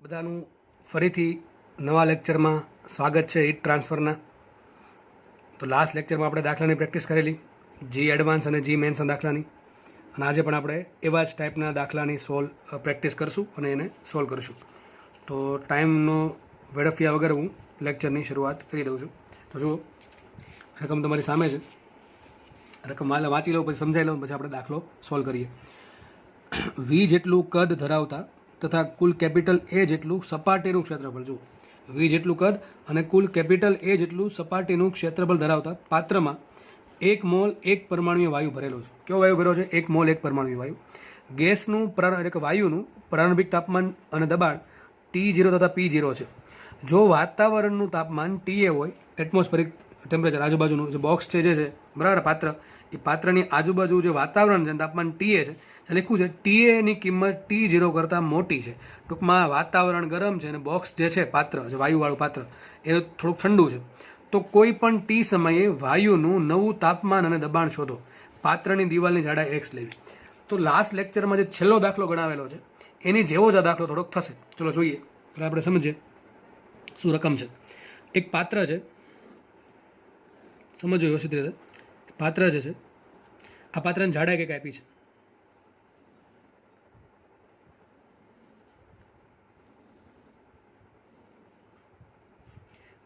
બધાનું ફરીથી નવા લેક્ચરમાં સ્વાગત છે હીટ ટ્રાન્સફરના. તો લાસ્ટ લેક્ચરમાં આપણે દાખલાની પ્રેક્ટિસ કરેલી, જી એડવાન્સ અને જી મેન્સના દાખલાની, અને આજે પણ આપણે એવા જ ટાઈપના દાખલાની પ્રેક્ટિસ કરશું અને એને સોલ્વ કરશું. તો ટાઈમનો વેડફિયા વગર હું લેક્ચરની શરૂઆત કરી દઉં છું. તો જુઓ, રકમ તમારી સામે છે. રકમ વાંચી લો, પછી સમજાવી લો, પછી આપણે દાખલો સોલ્વ કરીએ. વી જેટલું કદ ધરાવતા તથા કુલ કેપિટલ એ જેટલું સપાટીનું ક્ષેત્રફળ, જુઓ, વી જેટલું કદ અને કુલ કેપિટલ એ જેટલું સપાટીનું ક્ષેત્રફળ ધરાવતા પાત્રમાં 1 મોલ 1 પરમાણુય વાયુ ભરેલો છે. કેવો વાયુ ભરેલો છે? 1 મોલ 1 પરમાણુય વાયુ. ગેસનું એટલે કે વાયુનું પ્રારંભિક તાપમાન અને દબાણ T0 તથા P0 છે. જો વાતાવરણનું તાપમાન Ta હોય, એટમોસ્ફેરિક ટેમ્પરેચર, આજુબાજુનું જે બોક્સ છે, જે છે બરાબર પાત્ર, એ પાત્રની આજુબાજુ જે વાતાવરણ છે તાપમાન Ta છે, લખ્યું છે ટીએની કિંમત T0 કરતાં મોટી છે. ટૂંકમાં વાતાવરણ ગરમ છે અને બોક્સ જે છે પાત્ર, જે વાયુવાળું પાત્ર, એ થોડુંક ઠંડુ છે. તો કોઈ પણ ટી સમયે વાયુનું નવું તાપમાન અને દબાણ શોધો. પાત્રની દિવાલની જાડાઈ x લેવી. તો લાસ્ટ લેક્ચરમાં જે છેલ્લો દાખલો ગણાવેલો છે એની જેવો જ આ દાખલો થોડોક થશે. ચલો જોઈએ, એટલે આપણે સમજીએ શું રકમ છે. એક પાત્ર છે, સમજો વ્યવસ્થિત રીતે. પાત્ર જે છે, આ પાત્રની જાડાઈ કંઈક આપી છે.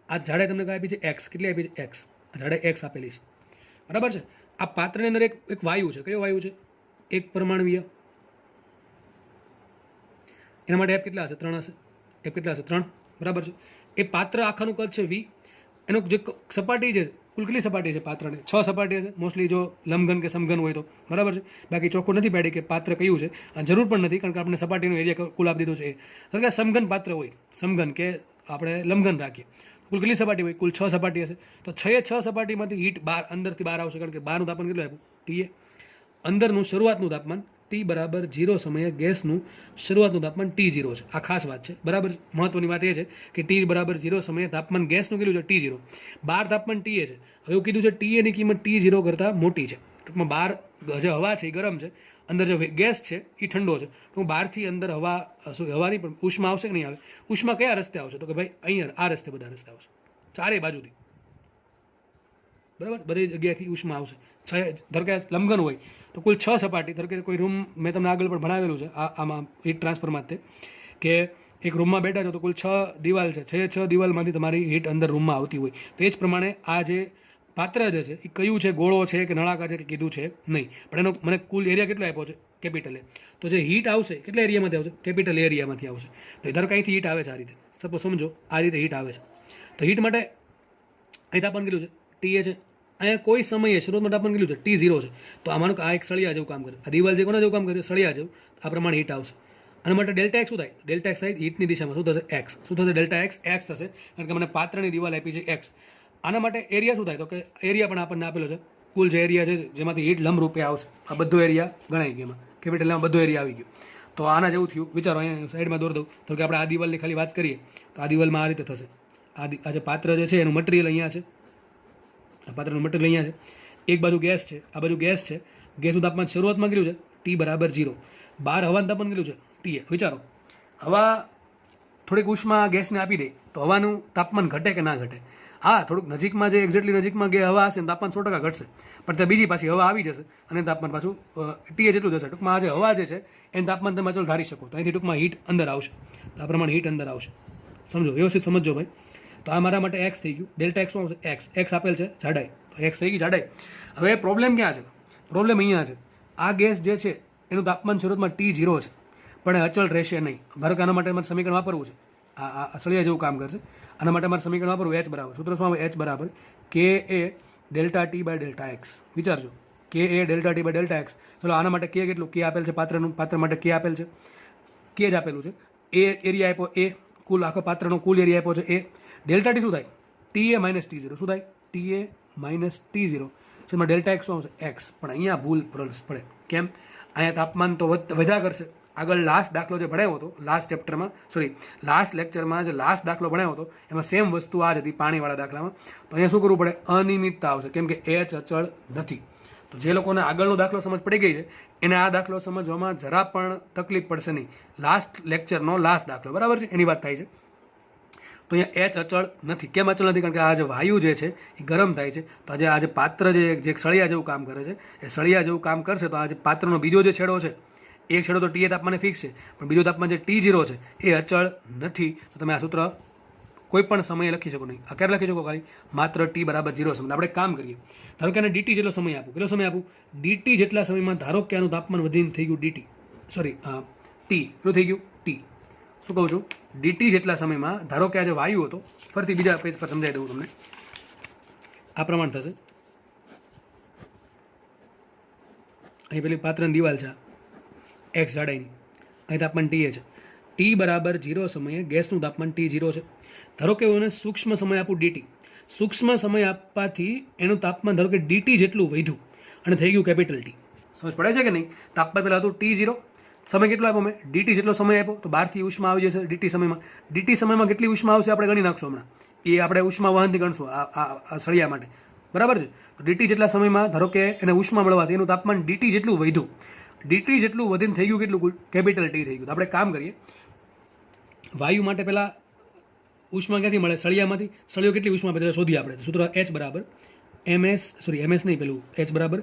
આ જાડાઈ તમને આપી છે એક્સ. કેટલી આપી છે? એક્સ. જાડાઈ એક્સ આપેલી છે, બરાબર છે. આ પાત્રની અંદર એક વાયુ છે. કયો વાયુ છે? 1 પરમાણુય. એના માટે એફ કેટલા હશે? 3 હશે. એફ કેટલા હશે? 3, બરાબર છે. એ પાત્ર આખાનું કદ છે વી. એનું જે સપાટી છે, કુલ કેટલી સપાટી છે પાત્રને? 6 સપાટી હશે મોસ્ટલી, જો લંબઘન કે સમઘન હોય તો, બરાબર છે. બાકી ચોખ્ખું નથી પાડી કે પાત્ર કયું છે, અને જરૂર પણ નથી, કારણ કે આપણે સપાટીનો એરિયા કુલ આપી દીધો છે. કારણ કે સમઘન પાત્ર હોય, સમઘન કે આપણે લંબઘન રાખીએ, કુલ કેટલી સપાટી હોય? કુલ 6 સપાટી હશે. તો 6 સપાટીમાંથી હીટ અંદરથી બહાર આવશે, કારણ કે બહારનું તાપમાન કેટલું આપ્યું? ટીએ. અંદરનું શરૂઆતનું તાપમાન T બરાબર 0 સમયે ગેસનું શરૂઆતનું તાપમાન T0 છે. આ ખાસ વાત છે, બરાબર. મહત્વની વાત એ છે કે T બરાબર 0 સમયે તાપમાન ગેસનું કેટલું છે? T0. બહાર તાપમાન Ta છે. હવે એવું કીધું છે Ta ની કિંમત T0 કરતાં મોટી છે. ટૂંકમાં બહાર જે હવા છે એ ગરમ છે, અંદર જે ગેસ છે એ ઠંડો છે. તો બહારથી અંદર હવાની પણ ઉષ્મા આવશે કે નહીં આવે? ઉષ્મા કયા રસ્તે આવશે? તો કે ભાઈ અહીંયા આ રસ્તે, બધા રસ્તે આવશે, ચારેય બાજુથી, બરાબર. બધી જગ્યાએથી ઉષ્મા આવશે. ધારો કે લંબઘન હોય તો કુલ 6 સપાટી, ધારો કે કોઈ રૂમ, મેં તમને આગળ પણ ભણાવેલું છે આમાં હીટ ટ્રાન્સફરમાં તે, કે એક રૂમમાં બેઠા છો તો કુલ 6 દિવાલ છે. 6 દિવાલમાંથી તમારી હીટ અંદર રૂમમાં આવતી હોય. તો એ જ પ્રમાણે આ જે પાત્ર જે છે એ કયું છે, ગોળો છે કે નળાકાર છે કે કીધું છે નહીં, પણ એનો મને કુલ એરિયા કેટલો આપ્યો છે? કેપિટલ એ. તો જે હીટ આવશે કેટલા એરિયામાંથી આવશે? કેપિટલ એરિયામાંથી આવશે. તો ધારો કે અહીંથી હીટ આવે છે, આ રીતે સપોઝ સમજો, આ રીતે હીટ આવે છે. તો હીટ માટે અહીં તાપમાન કેટલું છે? ટીએ છે. અહીંયા કોઈ સમયે શરૂઆતમાં તાપમાન કેટલું છે? T0 છે. તો આ માનો કે આ એક સળિયા જેવું કામ કરે, આ દિવાલ જે કોના જેવું કામ કરે? સળિયા જેવું. આ પ્રમાણે હીટ આવશે. આના માટે ડેલ્ટા એક્સ શું થાય? ડેલ્ટા એક્સ થાય હીટની દિશામાં શું થશે? એક્સ. શું થશે? ડેલ્ટા એક્સ એક્સ થશે, કારણ કે મને પાત્રની દિવાલ આપી છે એક્સ. આના માટે એરિયા શું થાય? તો કે એરિયા પણ આપણને આપેલો છે. કુલ જે એરિયા છે જેમાંથી હીટ લંબરૂપે આવશે, આ બધો એરિયા ગણાઈ ગયો. એમાં કેપિટલમાં બધો એરિયા આવી ગયો. તો આના જેવું થયું. વિચારો, અહીંયા સાઈડમાં દોર દઉં તો કે આપણે આ દિવાલની ખાલી વાત કરીએ તો આ દિવાલમાં આ રીતે થશે. આ જે પાત્ર જે છે એનું મટીરિયલ અહીંયા છે, આ પાત્રનું મટીરિયલ અહીંયા છે. એક બાજુ ગેસ છે, આ બાજુ ગેસ છે. ગેસનું તાપમાન શરૂઆતમાં કેટલું છે? T બરાબર 0. બહાર હવાનું તાપમાન કેટલું છે? Ta. વિચારો, હવા થોડીક ઉષ્મા ગેસને આપી દે તો હવાનું તાપમાન ઘટે કે ના ઘટે? હા, થોડુંક નજીકમાં, જે એક્ઝેક્ટલી નજીકમાં હવા હશે ને તાપમાન 100% ઘટશે, પણ ત્યાં બીજી પાછી હવા આવી જશે અને તાપમાન પાછું Ta જેટલું જશે. ટૂંકમાં આ જે હવા જે છે એનું તાપમાન તમે ચાલો ધારી શકો. તો અહીંથી ટૂંકમાં હીટ અંદર આવશે, તો આ પ્રમાણે હીટ અંદર આવશે. સમજો, વ્યવસ્થિત સમજો ભાઈ. તો આ મારા માટે એક્સ થઈ ગયું. ડેલ્ટા એક્સ શું આવશે? એક્સ. એક્સ આપેલ છે જાડાઈ, તો એક્સ થઈ ગઈ જાડાઈ. હવે પ્રોબ્લેમ ક્યાં છે? પ્રોબ્લેમ અહીંયા છે. આ ગેસ જે છે એનું તાપમાન શરૂઆતમાં T0 છે, પણ એ અચળ રહેશે નહીં. ધારો કે આના માટે મારે સમીકરણ વાપરવું છે, આ સળિયા જેવું કામ કરશે. આના માટે મારે સમીકરણ વાપરવું, H બરાબર, સૂત્ર શું આવે? H બરાબર KA delta T by delta x. વિચારજો, KA delta T by delta x. ચલો આના માટે K કેટલું? K આપેલ છે પાત્રનું, પાત્ર માટે K આપેલ છે, K જ આપેલું છે. એ એરિયા આપ્યો A, કુલ આખો પાત્રનો કુલ એરિયા આપ્યો છે A. ડેલ્ટા ટી શું થાય? Ta minus T0. શું થાય? Ta minus T0. એમાં ડેલ્ટા એક્સ શું આવશે? એક્સ. પણ અહીંયા ભૂલ પડે. કેમ? અહીંયા તાપમાન તો વધ્યા કરશે. આગળ લાસ્ટ દાખલો જે ભણાવ્યો હતો, લાસ્ટ ચેપ્ટરમાં, લાસ્ટ લેક્ચરમાં જે લાસ્ટ દાખલો ભણાવ્યો હતો એમાં સેમ વસ્તુ આ જ હતી, પાણીવાળા દાખલામાં. તો અહીંયા શું કરવું પડે? અનિયમિતતા આવશે, કેમ કે H અચળ નથી. તો જે લોકોને આગળનો દાખલો સમજ પડી ગઈ છે એને આ દાખલો સમજવામાં જરા પણ તકલીફ પડશે નહીં. લાસ્ટ લેક્ચરનો લાસ્ટ દાખલો બરાબર છે એની વાત થાય છે. તો અહીંયા એચ અચળ નથી. કેમ અચળ નથી? કારણ કે આ જે વાયુ જે છે એ ગરમ થાય છે. તો આ જે પાત્ર જે સળિયા જેવું કામ કરે છે એ સળિયા જેવું કામ કરશે તો આ જે પાત્રનો બીજો જે છેડો છે એક છેડો તો ટીએ તાપમાને ફિક્સ છે, પણ બીજો તાપમાન જે T0 છે એ અચળ નથી. તો તમે આ સૂત્ર કોઈ પણ સમયે લખી શકો નહીં. આ ક્યારે લખી શકો? ખાલી માત્ર T બરાબર 0 સમય. આપણે કામ કરીએ. ધારો કે આને dt જેટલો સમય આપું. કેટલો સમય આપું? dt જેટલા સમયમાં ધારો કે આનું તાપમાન વધીને થઈ ગયું dt, સોરી T કેટલું થઈ ગયું? T. શું કહું છું? dt જેટલા સમયમાં ધારો કે આ જે વાયુ હતો, ફરીથી બીજા પેજ પર સમજાવી દઉં તમને. આ પ્રમાણ થશે. અહીં પેલી પાત્રની દિવાલ છે x જાડાઈની, અહીં તાપમાન TA છે. T બરાબર 0 સમયે ગેસનું તાપમાન T0 છે. ધારો કે હું એને સૂક્ષ્મ સમય આપું dt. સૂક્ષ્મ સમય આપવાથી એનું તાપમાન ધારો કે dt જેટલું વધ્યું અને થઈ ગયું કેપિટલ T. સમજ પડે છે કે નહીં? તાપમાન પહેલાં હતું T0, સમય કેટલો આપ્યો મેં? dt જેટલો સમય આપ્યો તો બહારથી ઉષ્મા આવી જશે dt સમયમાં. dt સમયમાં કેટલી ઉષ્મા આવશે આપણે ગણી નાખશું હમણાં. એ આપણે ઉષ્મા વહનથી ગણશું આ સળિયા માટે, બરાબર છે? તો dt જેટલા સમયમાં ધારો કે એને ઉષ્મા મળવાથી એનું તાપમાન dt જેટલું વધ્યું. dt જેટલું વધીને થઈ ગયું કેટલું? કેપિટલ T થઈ ગયું. તો આપણે કામ કરીએ. વાયુ માટે પહેલાં ઉષ્મા ક્યાંથી મળે? સળિયામાંથી. સળિયો કેટલી ઉષ્મા આપે શોધીએ આપણે. સૂત્ર H બરાબર ms નહીં, પેલું H બરાબર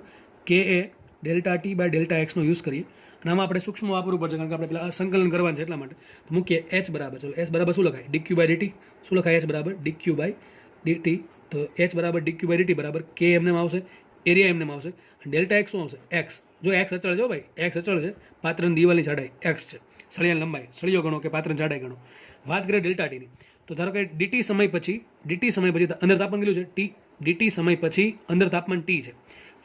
KA delta T by delta X નો યુઝ કરીએ. અને આમાં આપણે સૂક્ષ્મ વાપરવું પડશે કારણ કે આપણે પેલા સંકલન કરવાનું છે એટલા માટે. તો મૂકીએ H બરાબર, ચલો S બરાબર શું લખાય? dq by dt. શું લખાય? H બરાબર dq બાય dt. તો H બરાબર dq બાય dt બરાબર K એમને આવશે, એરિયા એમને આવશે, અને ડેલ્ટા X શું આવશે? X. જો X અચળ છે ભાઈ, X અચળ છે. પાત્રની દિવાલની જાડાઈ X છે, સળિયાની લંબાઈ સળિયો ગણો કે પાત્રની જાડાઈ ગણો. વાત કરીએ ડેલ્ટા ટીની, તો ધારો કે dt સમય પછી અંદર તાપમાન કેટલું છે? T. dt સમય પછી અંદર તાપમાન T છે.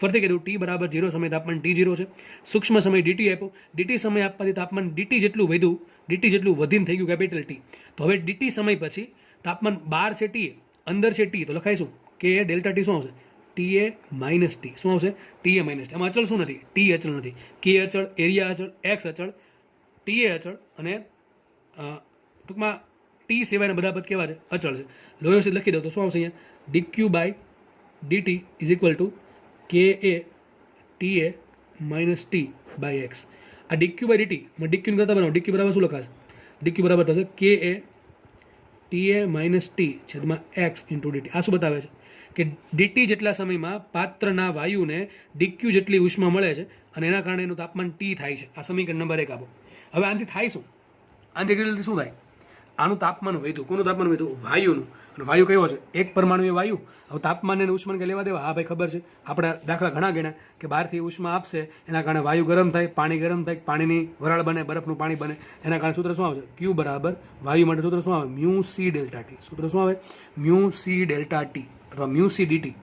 ફરીથી કીધું T બરાબર 0 સમય તાપમાન T0 છે. સૂક્ષ્મ સમય dt આપ્યો. dt સમય આપવાથી તાપમાન dt જેટલું વધ્યું, dt જેટલું વધીને થઈ ગયું કેપિટલ T. તો હવે dt સમય પછી તાપમાન બહાર છે T, અંદર છે T, તો લખાય શું? કે ડેલ્ટા T શું આવશે? TA minus T. શું આવશે? TA minus T. આમાં અચળ શું નથી? T અચળ નથી. K અચળ, એરિયા અચળ, X અચળ, TA અચળ અને ટૂંકમાં T સિવાયના બધા પદ કેવા છે? અચળ છે. લોયોસિત લખી દો તો શું આવશે અહીંયા? dq by dt is equal to KA TA minus T by X. આ dq બાય dt માં dq કરતા બનાવો. dq બરાબર શું લખાશે? dq બરાબર થશે KA TA માઇનસ T છેદમાં X ઇન્ટુ dt. આ શું બતાવે છે? કે dt જેટલા સમયમાં પાત્રના વાયુને dq જેટલી ઉષ્મા મળે છે અને એના કારણે એનું તાપમાન T થાય છે. આ સમીકરણ નંબર 1 આપો. હવે આનાથી થાય શું? આનાથી શું થાય? આનું તાપમાન વધ્યું. કોનું તાપમાન વધ્યું? વાયુનું. અને વાયુ કયો છે? એક પરમાણુ વાયુ. હવે તાપમાન અને ઉષ્માને લેવા દેવા? હા ભાઈ ખબર છે. આપણા દાખલા ઘણા ગણ્યા કે બહારથી ઉષ્મા આપશે એના કારણે વાયુ ગરમ થાય, પાણી ગરમ થાય, પાણીની વરાળ બને, બરફનું પાણી બને. એના કારણે સૂત્ર શું આવશે? Q બરાબર વાયુ માટે સૂત્ર શું આવે? Mu C delta T. સૂત્ર શું આવે? મ્યુ સી ડેલ્ટા ટી અથવા mu C DT.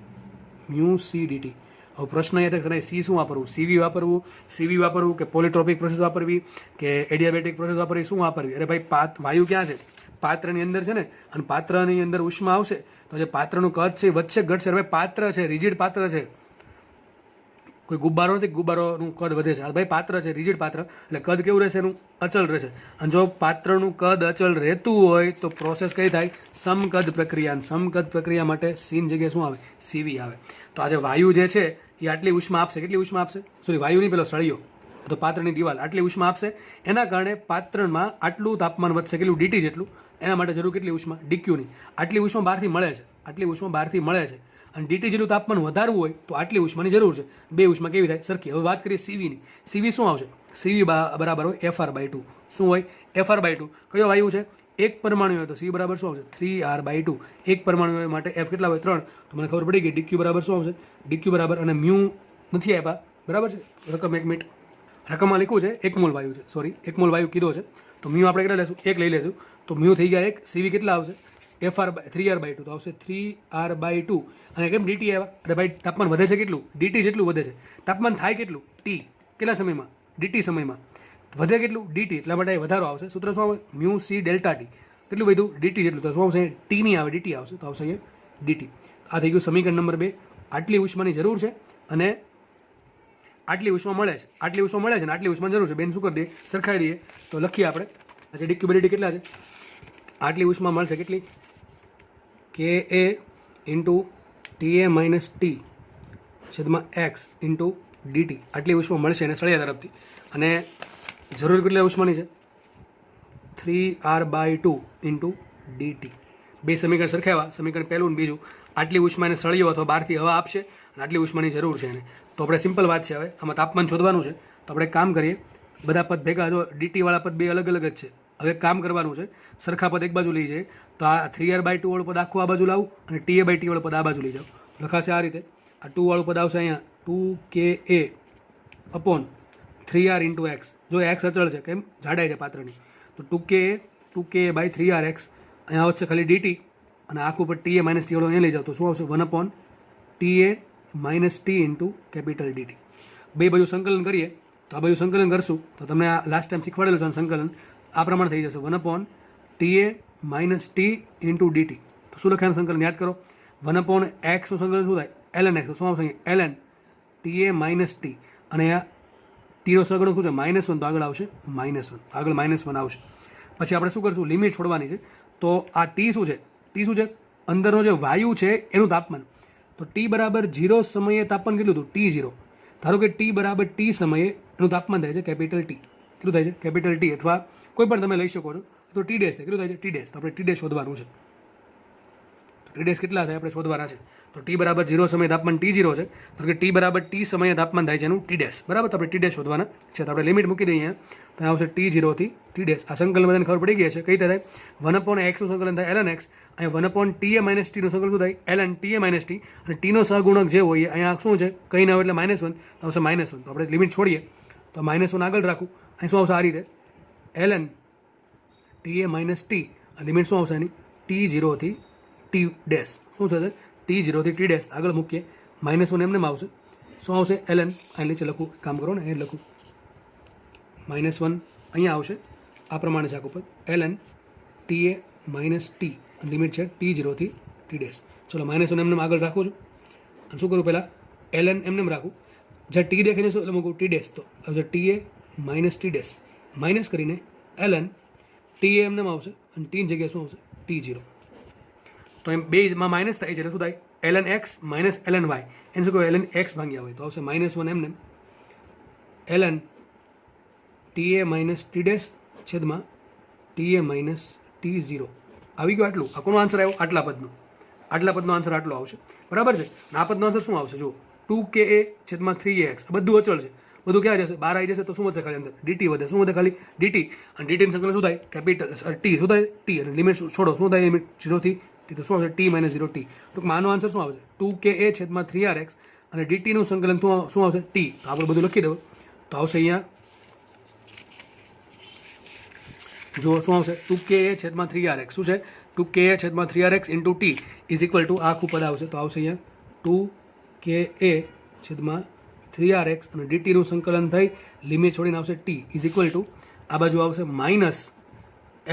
Mu C DT. હવે પ્રશ્ન એ થાય સી શું વાપરવું? સીવી વાપરવું કે પોલિટ્રોપિક પ્રોસેસ વાપરવી કે એડિયાબેટિક પ્રોસેસ વાપરવી? શું વાપરવી? અરે ભાઈ વાયુ ક્યાં છે? પાત્રની અંદર છે ને. અને પાત્રની અંદર ઉષ્મા આવશે તો જે પાત્રનું કદ છે એ વધશે ઘટશે. હવે પાત્ર છે, રિજિડ પાત્ર છે, કોઈ ગુબ્બારો નથી ગુબ્બારોનું કદ વધે છે. ભાઈ પાત્ર છે, રિજિડ પાત્ર, એટલે કદ કેવું રહેશે? એનું અચળ રહેશે. અને જો પાત્રનું કદ અચળ રહેતું હોય તો પ્રોસેસ કઈ થાય? સમકદ પ્રક્રિયા. સમકદ પ્રક્રિયા માટે સીન જગ્યાએ શું આવે? સીવી આવે. તો આજે વાયુ જે છે એ આટલી ઉષ્મા આપશે. કેટલી ઉષ્મા આપશે? સોરી, વાયુ નહીં, પેલો સળિયો તો પાત્રની દિવાલ આટલી ઉષ્મા આપશે. એના કારણે પાત્રમાં આટલું તાપમાન વધશે. કેટલું? dt જેટલું. એના માટે જરૂર કેટલી ઉષ્મા? dq ની. આટલી ઉષ્મા બહારથી મળે છે. આટલી ઉષ્મા બહારથી મળે છે અને dt જેટલું તાપમાન વધારવું હોય તો આટલી ઉષ્માની જરૂર છે. બે ઉષ્મા કેવી થાય? સરખી. હવે વાત કરીએ સીવીની. સીવી શું આવશે? સીવી બરાબર હોય FR/2. શું હોય? FR/2. કયો વાયુ છે? એક પરમાણુ હોય તો C બરાબર શું આવશે? 3R/2. એક પરમાણુ માટે F કેટલા હોય? 3. તો મને ખબર પડી ગઈ dq બરાબર શું આવશે? dq બરાબર, અને મ્યુ નથી આપ્યા, બરાબર છે? રકમ 1 મિનિટ રકમમાં લખ્યું છે 1 મોલ વાયુ છે, સોરી 1 મોલ વાયુ કીધો છે તો મ્યુ આપણે કેટલા લેશું? 1 લઈ લેશું. તો મ્યુ થઈ ગયા 1. સીવી કેટલા આવશે? FR 3R/2. તો આવશે 3R/2. અને કેમ dt આવ્યા? અરે ભાઈ તાપમાન વધે છે કેટલું? dt જેટલું વધે છે. તાપમાન થાય કેટલું? T. કેટલા સમયમાં? dt સમયમાં. વધે કેટલું? dt. એટલા માટે વધારો આવશે. સૂત્ર શું આવે? Mu C delta T. કેટલું વધ્યું? dt જેટલું. તો શું આવશે? T નહીં આવે, dt આવશે. તો આવશે અહીંયા dt. આ થઈ ગયું સમીકરણ નંબર 2. આટલી ઉષ્માની જરૂર છે અને આટલી ઉષ્મા મળે છે. આટલી ઉષ્મા મળે છે અને આટલી ઉષ્માની જરૂર છે. બેન શું કરી દઈએ? સરખાઈ દઈએ. તો લખીએ આપણે. આજે dq બાય dt કેટલા છે? આટલી ઉષ્મા મળશે કેટલી? KA into TA minus T છેદમાં એક્સ ઇન્ટુ ડીટી આટલી ઉષ્મા મળશે એને સળિયા તરફથી. અને જરૂર કેટલી ઉષ્માની છે? 3R/2 into DT. બે સમીકરણ સરખાવ્યા, સમીકરણ પહેલું ને બીજું. આટલી ઉષ્મા એને સળિયો અથવા બહારથી હવા આપશે અને આટલી ઉષ્માની જરૂર છે એને. તો આપણે સિમ્પલ વાત છે. હવે આમાં તાપમાન શોધવાનું છે. તો આપણે એક કામ કરીએ, બધા પદ ભેગા, જો ડીટીવાળા પદ બે અલગ અલગ જ છે. હવે કામ કરવાનું છે, સરખા પદ એક બાજુ લઈ જાય તો આ 3R/2 વાળું પદ આખું આ બાજુ લાવું અને TA/T વાળું પદ આ બાજુ લઈ જાઓ. લખાશે આ રીતે. આ 2 વાળું પદ આવશે અહીંયા 2KA upon 3R into x. જો એક્સ અચળ છે, કેમ? જાડાઈ છે પાત્રની. તો 2KA/3RX. અહીંયા આવશે ખાલી ડીટી અને આખું પર TA માઇનસ ટી વાળું અહીંયા લઈ જાઓ તો શું આવશે? 1/TA minus T into capital DT. બે બાજુ સંકલન કરીએ તો આ બાજુ સંકલન કરશું તો તમને આ લાસ્ટ ટાઈમ શીખવાડેલું છે સંકલન આ પ્રમાણે થઈ જશે 1/TA minus T into DT. તો શું લખાય સંકલન યાદ કરો? 1/xનું સંકલન શું થાય? ln x. શું આવશે? ln TA માઇનસ ટી અને આ ટીનો સગુણક શું છે? -1. તો આગળ આવશે -1. આગળ -1 આવશે. પછી આપણે શું કરશું? લિમિટ છોડવાની છે. તો આ ટી શું છે? ટી શું છે? અંદરનો જે વાયુ છે એનું તાપમાન. તો ટી બરાબર 0 સમયે તાપમાન કેટલું હતું? T0. ધારો કે ટી બરાબર ટી સમયે એનું તાપમાન થાય છે કેપિટલ ટી. કેટલું થાય છે? Capital T. અથવા કોઈ પણ તમે લઈ શકો છો. તો ટી ડેશ થાય. કેટલું થાય છે? T dash. તો આપણે ટી ડેશ શોધવાનું છે. તો ટી ડેશ કેટલા થાય આપણે શોધવાના છે. તો ટી બરાબર 0 સમયે તાપમાન T0 છે. તો કે ટી બરાબર ટી સમયે તાપમાન થાય છે એનું ટી ડેશ. બરાબર? તો આપણે ટી ડેશ શોધવાના છે. તો આપણે લિમિટ મૂકી દઈએ અહીંયા. તો આવશે T0 થી ટી ડેશ. આ સંકલન બધાને ખબર પડી ગઈ છે. કઈ રીતે થાય? 1/xનું સંકલન થાય ln x. અહીંયા 1/TA માઇનસ ટીનું સંકલન શું થાય? ln TA minus T. અને ટીનો સહગુણક જે હોય અહીંયા શું છે? કંઈ ના હોય એટલે -1 તો આવશે -1. તો આપણે લિમિટ છોડીએ તો -1 આગળ રાખું. અહીં શું આવશે? આ રીતે ln TA minus T. Limit શું આવશે એની? T0 થી ટી ડેશ. શું થશે? T0 થી ટી ડેશ આગળ મૂકીએ. -1 એમને આવશે. શું આવશે? ln અહીં નીચે લખું, કામ કરો ને, અહીં લખું -1 અહીંયા આવશે. આ પ્રમાણે છે આખું પદ. ln TA minus T limit છે T0 થી ટી ડેશ. ચલો -1 એમને આગળ રાખું છું. અને શું કરું? પહેલાં ln એમને રાખું. જ્યાં ટી દેખાઈને શું એટલે મૂકું? T dash. તો આવશે TA minus T dash. Minus કરીને ln TA એમને આવશે અને ટીની જગ્યાએ શું આવશે? T0. તો એમ બેમાં માઇનસ થાય છે એટલે શું થાય? ln x minus ln y. એને શું કહેવાય? ln x ભાગ્યા હોય તો આવશે -1 એમને ln TA minus T dash છેદમાં TA માઇનસ T0. આવી ગયું આટલું. આ કોનો આન્સર આવ્યો? આટલા પદનો. આટલા પદનો આન્સર આટલો આવશે. બરાબર છે? આ પદનો આન્સર શું આવશે? જો 2KA છેદમાં 3AX. બધું અચળ છે. બધું ક્યાં જશે? બહાર આવી જશે તો શું વધશે? ખાલી અંદર ડીટી વધે. શું વધે? ખાલી ડીટી. અને ડીટીનું સંકલન શું થાય? Capital T. શું થાય? ટી. અને લિમિટ છોડો. શું થાય? લિમિટ 0 થી ટી. તો શું આવશે? T minus 0 T. ટૂંકમાં આનો આન્સર શું આવશે? 2KA છેદમાં 3RX અને ડીટીનું સંકલન શું આવશે? ટી. તો આપણે બધું લખી દઉં તો આવશે અહીંયા જો શું આવશે? 2KA છેદમાં 3RX. શું છે? 2KA છેદમાં 3RX into T is equal two આખું પદ આવશે. તો આવશે અહીંયા 2KA છેદમાં 3RX અને ડીટીનું સંકલન થઈ લિમિટ છોડીને આવશે ટી ઇઝ ઇક્વલ ટુ આ બાજુ આવશે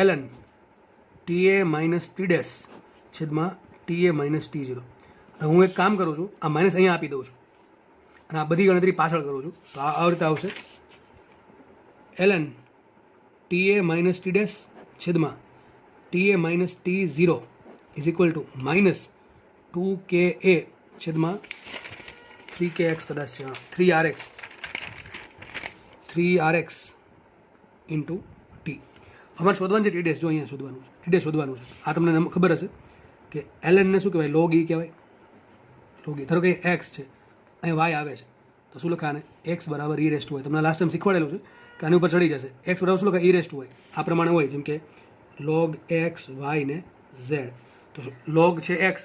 -ln TA minus T dash છેદમાં TA માઇનસ T0. હવે હું એક કામ કરું છું, આ માઇનસ અહીંયા આપી દઉં છું અને આ બધી ગણતરી પાછળ કરું છું. તો આ રીતે આવશે ln TA minus T dash છેદમાં TA minus T0 is equal two -2KA છેદમાં 3KX કદાચ છે 3RX ઇન્ટુ ટી. અમારે શોધવાનું છે ટી ડેશ. જો અહીંયા શોધવાનું છે ટી ડેશ શોધવાનું છે. આ તમને ખબર હશે કે ln ને શું કહેવાય? લોગ ઈ કહેવાય. લોગ ઈ. ધારો કે x છે, અહીં y આવે છે તો શું લખાને? x બરાબર e રેસ્ટ હોય. તમને લાસ્ટ ટાઈમ શીખવાડેલું છે કે આની ઉપર ચડી જશે. x બરાબર શું લખાય? e રેસ્ટ હોય. આ પ્રમાણે હોય જેમ કે log x y ને z. તો log છે x,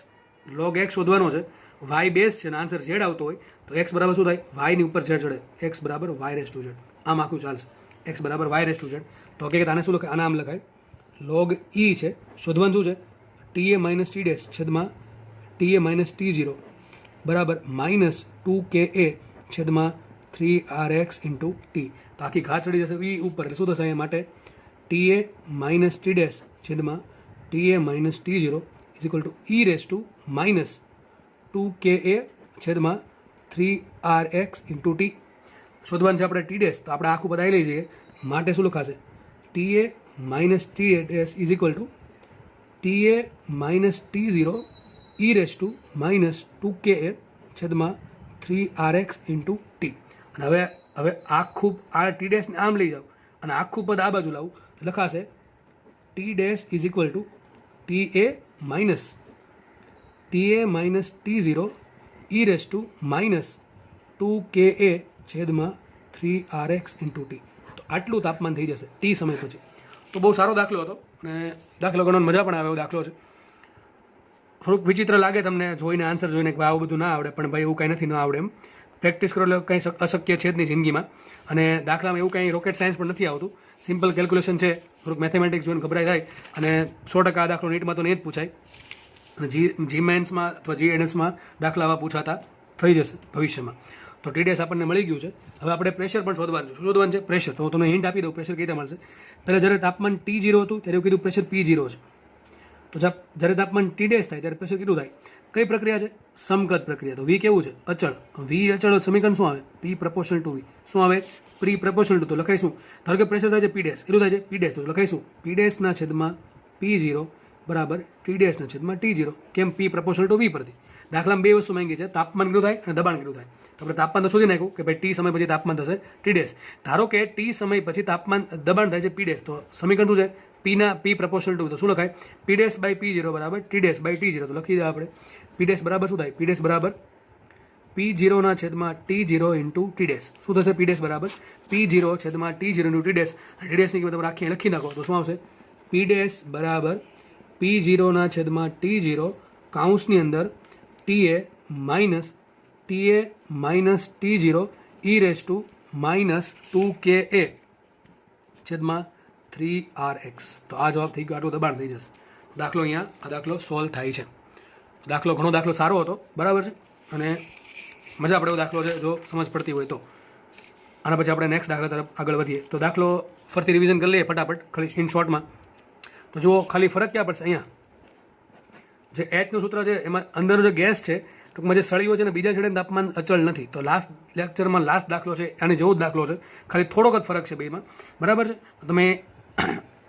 log x શોધવાનો છે. y બેઝ છે ને આન્સર z આવતો હોય તો x બરાબર શું થાય? y ની ઉપર z ચડે. x બરાબર y રેસ્ટ ટુ z. આમ આખું ચાલશે. x બરાબર y રેસ્ટ ટુ z. તો હકીકત આને શું લખાય? આના આમ લખાય log e છે. શોધવાનું શું છે? TA માઇનસ ટી ડેશ છેદમાં TA માઇનસ T0 બરાબર -2KA છેદમાં 3RX ઇન્ટુ ટી. તો આખી ઘા ચડી જશે ઈ ઉપર એટલે શું થશે? અહીંયા માટે TA માઇનસ ટી ડેશ છેદમાં TA minus T0 is equal two e raise to -2KA છેદમાં 3RX ઇન્ટુ ટી. શોધવાનું છે આપણે ટી ડેશ. તો આપણે આખું બધાઈ લઈ જઈએ. માટે શું લખાશે? TA minus T dash is equal two TA minus T0 e raise to -2KA છેદમાં 3rx ઇન્ટુ ટી. અને હવે હવે આખું આ ટી ડેશને આમ લઈ જાઓ અને આખું પદ આ બાજુ લાવું, લખાશે T dash is equal two T A minus T0 e raise to minus 2ka છેદમાં 3rx ઇન્ટુ ટી. તો આટલું તાપમાન થઈ જશે ટી સમય પછી. તો બહુ સારો દાખલો હતો અને દાખલો ગણવાની મજા પણ આવે એવો દાખલો છે. થોડુંક વિચિત્ર લાગે તમને જોઈને, આન્સર જોઈને કે આવું બધું ના આવડે, પણ ભાઈ એવું કંઈ નથી, ના આવડે એમ. પ્રેક્ટિસ કરો એટલે કંઈ અશક્ય છે જ નહીં જિંદગીમાં. અને દાખલામાં એવું કંઈ રોકેટ સાયન્સ પણ નથી આવતું, સિમ્પલ કેલ્ક્યુલેશન છે. થોડુંક મેથેમેટિક્સ જોઈને ગભરાઈ થાય અને 100% આ દાખલો નીટમાં તો નહીં જ પૂછાય. અને જી મેન્સમાં અથવા જી એનએસમાં દાખલા આવા પૂછાતા થઈ જશે ભવિષ્યમાં. તો ટીડીએસ આપણને મળી ગયું છે. હવે આપણે પ્રેશર પણ શોધવાનું છે. શોધવાનું છે પ્રેશર. તો હું તમને હિન્ટ આપી દઉં પ્રેશર કઈ રીતે મળશે. પહેલાં જ્યારે તાપમાન T0 હતું ત્યારે એવું કીધું પ્રેશર P0 છે. તો જ્યારે તાપમાન T ડેશ થાય ત્યારે પ્રેશર કેટલું થાય? કઈ પ્રક્રિયા છે? સમકદ પ્રક્રિયા. તો વી કેવું છે? અચળ. વી અચળ સમીકરણ શું આવે? P પ્રપોર્શનલ ટુ વી. શું આવે? Pre proportional two. તો લખાઈશું, ધારો કે પ્રેશર થાય છે P ડેશ, કેટલું થાય છે? P dash. તો લખાઈશું P ડેશના છેદમાં P0 બરાબર T ડેશના છેદમાં T0. કેમ? P પ્રપોર્શનલ ટુ વી પરથી. દાખલામાં બે વસ્તુ માંગી છે, તાપમાન કેટલું થાય અને દબાણ કેટલું થાય. તો આપણે તાપમાન તો શોધી નાખ્યું કે ભાઈ ટી સમય પછી તાપમાન થશે ટી ડેશ. ધારો કે ટી સમય પછી તાપમાન દબાણ થાય છે P ડેશ. તો સમીકરણ શું છે? પીના P પ્રપોર્શનલ ટુ. તો શું લખાય? P ડેશ બાય P0 બરાબર T ડેશ બાય T0. તો લખી દે આપણે P ડેશ બરાબર શું થાય? P ડેશ બરાબર P0 ના છેદમાં T0 ઇન્ટુ T ડેશ. શું થશે? P ડેશ બરાબર P0 છેદમાં T0 into T dash. T ડેશની કિંમત આપણે આખી લખી નાખો તો શું આવશે? P ડેશ બરાબર P0 ના છેદમાં T0 કાઉન્સની અંદર TA minus T0 e raise to minus 2ka છેદમાં 3rx. તો આ જવાબ થઈ ગયો. આટલું દબાણ થઈ જશે. દાખલો અહીંયા આ દાખલો સોલ્વ થાય છે. ઘણો દાખલો સારો હતો, બરાબર છે, અને મજા પડે એવો દાખલો છે જો સમજ પડતી હોય તો. આના પછી આપણે નેક્સ્ટ દાખલા તરફ આગળ વધીએ. તો દાખલો ફરતી રિવિઝન કરી લઈએ ફટાફટ, ખાલી ઇન શોર્ટમાં. તો જુઓ, ખાલી ફરક ક્યાં પડશે? અહીંયા જે એચનું સૂત્ર છે એમાં અંદરનો જે ગેસ છે, ટૂંકમાં જે સળીઓ છે ને બીજા છેડે તાપમાન અચળ નથી. તો લાસ્ટ લેક્ચરમાં લાસ્ટ દાખલો છે આની જેવો જ દાખલો છે, ખાલી થોડોક જ ફરક છે બેમાં, બરાબર છે. તો તમે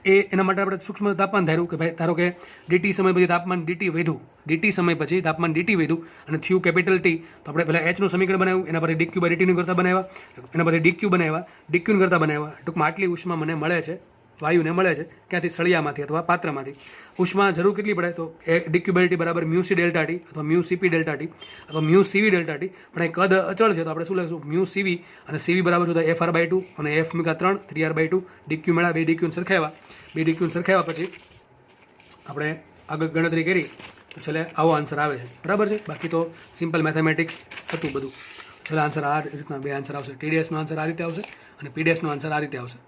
એના માટે આપણે સૂક્ષ્મ તાપમાન ધાર્યું કે ભાઈ ધારો કે ડીટી સમય પછી તાપમાન ડીટી વધ્યું, ડીટી સમય પછી તાપમાન ડીટી વધ્યું અને થયું કેપિટલ ટી. તો આપણે પહેલાં એચનું સમીકરણ બનાવ્યું, એના પછી ડીક્યુ બાય ડીટીનું કરતા બનાવ્યા, એના પછી ડીક્યુ બનાવ્યા, ડીક્યુનું કરતા બનાવ્યા. ટૂંકમાં આટલી ઉષ્મા મને મળે છે, વાયુને મળે છે ક્યાંથી? સળિયામાંથી અથવા પાત્રમાંથી. ઉષ્મા જરૂર કેટલી પડે? તો ડીક્યુ બાય ડીટી બરાબર મ્યુ સી ડેલ્ટા ટી અથવા મ્યુ સીપી ડેલ્ટા ટી અથવા મ્યુ સીવી ડેલ્ટા ટી. પણ એ કદ અચળ છે તો આપણે શું લખીશું? મ્યુ સીવી. અને સીવી બરાબર શું થાય? FR બાય 2 અને F મૂકા 3 3R બાય 2. ડીક્યુ મેળા, બે ડીક્યુને સરખાવ્યા પછી આપણે આગળ ગણતરી કરી તો છેલ્લે આવો આન્સર આવે છે, બરાબર છે. બાકી તો સિમ્પલ મેથેમેટિક્સ હતું બધું. છેલ્લા આન્સર આ રીતના બે આન્સર આવશે. TDSનો આન્સર આ રીતે આવશે અને PDSનો આન્સર આ રીતે આવશે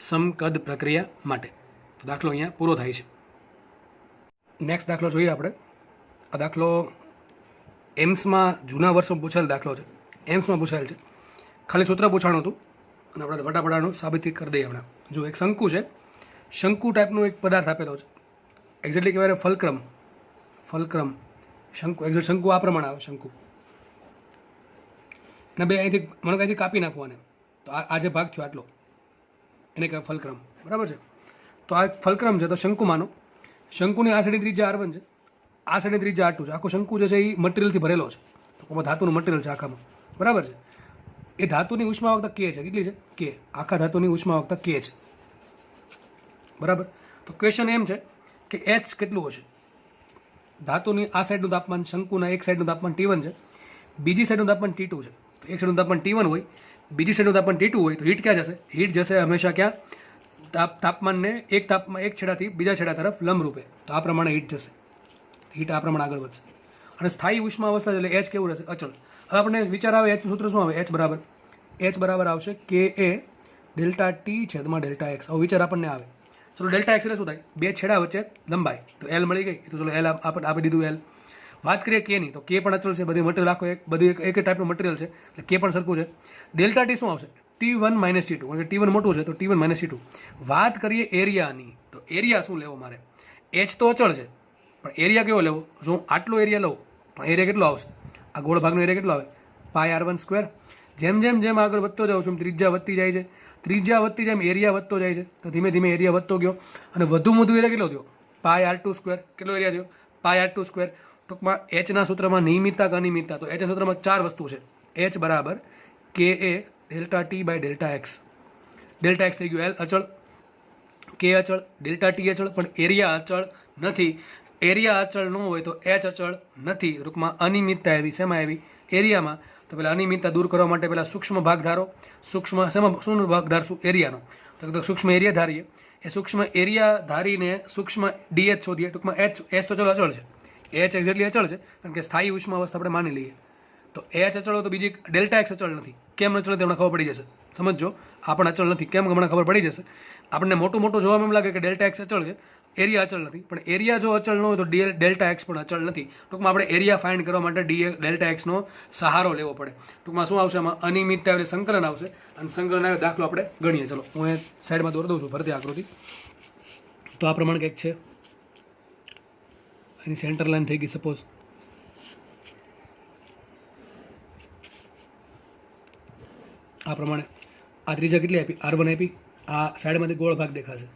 સમકદ પ્રક્રિયા માટે. દાખલો અહીંયા પૂરો થાય છે. નેક્સ્ટ દાખલો જોઈએ આપણે. આ દાખલો એમ્સમાં જૂના વર્ષો પૂછાયેલ દાખલો છે, એમ્સમાં પૂછાયેલ છે. ખાલી સૂત્ર પૂછાણું હતું અને આપણે ફટાફટાનું સાબિત કરી દઈએ હમણાં. જો એક શંકુ છે, શંકુ ટાઈપનો એક પદાર્થ આપેલો છે, એક્ઝેક્ટલી કહેવાય ફલક્રમ શંકુ. એક્ઝેક્ટ શંકુ આ પ્રમાણે આવે. શંકુ અને બે અહીંથી મને કંઈથી કાપી નાખવાને, તો આ જે ભાગ થયો આટલો એને કહેવાય ફલક્રમ, બરાબર છે. તો આ એક ફલક્રમ છે. તો શંકુમાંનો શંકુની આ સાઈડની ત્રિજ્યા R1 છે, આ સાઈડની ત્રિજ્યા R2 છે. આખો શંકુ જે છે એ મટીરિયલથી ભરેલો છે, ટૂંકમાં ધાતુનું મટીરિયલ છે આખામાં, બરાબર છે. એ ધાતુની ઉષ્માવાહકતા K છે. કેટલી છે? K. આખા ધાતુની ઉષ્માવાહકતા K છે, બરાબર. તો ક્વેશ્ચન એમ છે કે H કેટલું હશે? ધાતુની આ સાઈડનું તાપમાન, શંકુના એક સાઈડનું તાપમાન T1 છે, બીજી સાઈડનું તાપમાન T2 છે. તો એક સાઈડનું તાપમાન T1 હોય, બીજી સાઈડનું તાપમાન T2 હોય, તો હીટ ક્યાં જશે? હીટ જશે હંમેશા ક્યાં? તાપમાનને એક છેડાથી બીજા છેડા તરફ લંબરૂપે. તો આ પ્રમાણે હીટ જશે, હીટ આ પ્રમાણે આગળ વધશે. અને સ્થાયી ઉષ્મા અવસ્થા એટલે H કેવું રહેશે? અચળ. હવે આપણને વિચાર આવે Hનું સૂત્ર શું આવે? H બરાબર આવશે KA ડેલ્ટા ટી છેદમાં ડેલ્ટા એક્સ. આવો વિચાર આપણને આવે. ચલો ડેલ્ટા એક્સ એટલે શું થાય? બે છેડા વચ્ચે લંબાઈ. તો L મળી ગઈ. તો ચલો L આપણે આપી દીધું L. વાત કરીએ Kની, તો K પણ અચળ છે. બધી મટીરિયલ આખો બધું એક ટાઈપનું મટીરિયલ છે એટલે K પણ સરખું છે. ડેલ્ટા ટી શું આવશે? T1 minus T2. કારણ કે T1 મોટું છે તો T1 માઇનસ T2. વાત કરીએ એરિયાની, તો એરિયા શું લેવો મારે? H તો અચળ છે પણ એરિયા કેવો લેવો? જો હું આટલો એરિયા લઉં તો એરિયા કેટલો આવશે? આ ગોળ ભાગનો એરિયા કેટલો આવે? πr1². જેમ આગળ વધતો જાઉં છું ત્રિજ્યા વધતી જાય છે, ત્રિજ્યા વધતી જાય એમ એરિયા વધતો જાય છે. તો ધીમે ધીમે એરિયા વધતો ગયો અને વધુ એરિયા કેટલો થયો? πr2². કેટલો એરિયા થયો? πr2². ટૂંકમાં Hના સૂત્રમાં નિયમિતતા કે અનિયમિતતા, તો Hના સૂત્રમાં 4 વસ્તુ છે. એચ બરાબર K A delta T by delta x થઈ ગયું એલ અચળ, કે અચળ, ડેલ્ટા ટી અચળ, પણ એરિયા અચળ નથી. એરિયા અચળ ન હોય તો એચ અચળ નથી. ટૂંકમાં અનિયમિતતા આવી શેમાં આવી? એરિયામાં. તો પેલા અનિયમિતતા દૂર કરવા માટે પેલા સૂક્ષ્મ ભાગ ધારો. સૂક્ષ્મ શેમાં શું ભાગ ધારશું? એરિયાનો. તો સૂક્ષ્મ એરિયા ધારીએ. એ સૂક્ષ્મ એરિયા ધારીને સૂક્ષ્મ ડીએચ શોધીએ. ટૂંકમાં એચ તો ચલો અચળ છે, એચ એક્ઝેક્ટલી અચળ છે, કારણ કે સ્થાયી ઉષ્મા અવસ્થા આપણે માની લઈએ. તો એચ અચળ હોય તો બીજી ડેલ્ટા એક્સ અચળ નથી. કેમ અચળ તે હમણાં ખબર પડી જશે. સમજો, આ પણ અચળ નથી, કેમ હમણાં ખબર પડી જશે. આપણને મોટું જોવામાં એમ લાગે કે ડેલ્ટા એક્સ અચળ છે, એરિયા અચળ નથી. પણ એરિયા જો અચળ ન હોય તો ડેલ્ટા એક્સ પણ અચળ નથી. ટૂંકમાં આપણે એરિયા ફાઇન્ડ કરવા માટે ડેલ્ટા એક્સનો સહારો લેવો પડે. ટૂંકમાં શું આવશે? આમાં અનિયમિતતા એટલે સંકલન આવશે, અને સંકલન આવે દાખલો આપણે ગણીએ. ચલો હું એ સાઈડમાં દોરી દઉં છું ફરતી આકૃતિ. તો આ પ્રમાણે કંઈક છે, એની સેન્ટર લાઈન થઈ ગઈ સપોઝ. આ પ્રમાણે આ ત્રિજ્યા કેટલી આપી? R1 આપી. આ સાઈડમાંથી ગોળ ભાગ દેખાશે,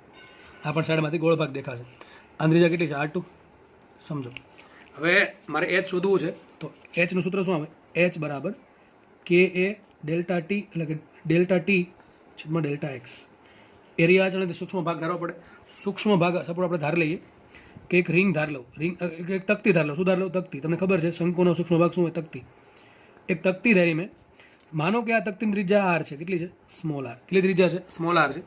આ પણ સાઈડમાંથી ગોળ ભાગ દેખાશે. આ ત્રિજ્યા કેટલી છે? R2. સમજો. હવે મારે એચ શોધવું છે, તો એચનું સૂત્ર શું આવે? એચ બરાબર કે એ ડેલ્ટા ટી, એટલે કે ડેલ્ટા ટી છેદમાં ડેલ્ટા એક્સ. એરિયા છે ને સૂક્ષ્મ ભાગ ધારવો પડે. સૂક્ષ્મ ભાગ સપોઝ આપણે ધાર લઈએ કે એક રિંગ ધાર લઉં, એક તકતી ધાર લઉં. શું ધાર લઉં? તકતી. તમને ખબર છે શંકુનો સૂક્ષ્મ ભાગ શું હોય? તકતી. એક તકતી ધારી મેં. માનો કે આ તકતીની ત્રિજ્યા આર છે. કેટલી છે? Small R. કેટલી ત્રિજ્યા છે? સ્મોલ આર છે.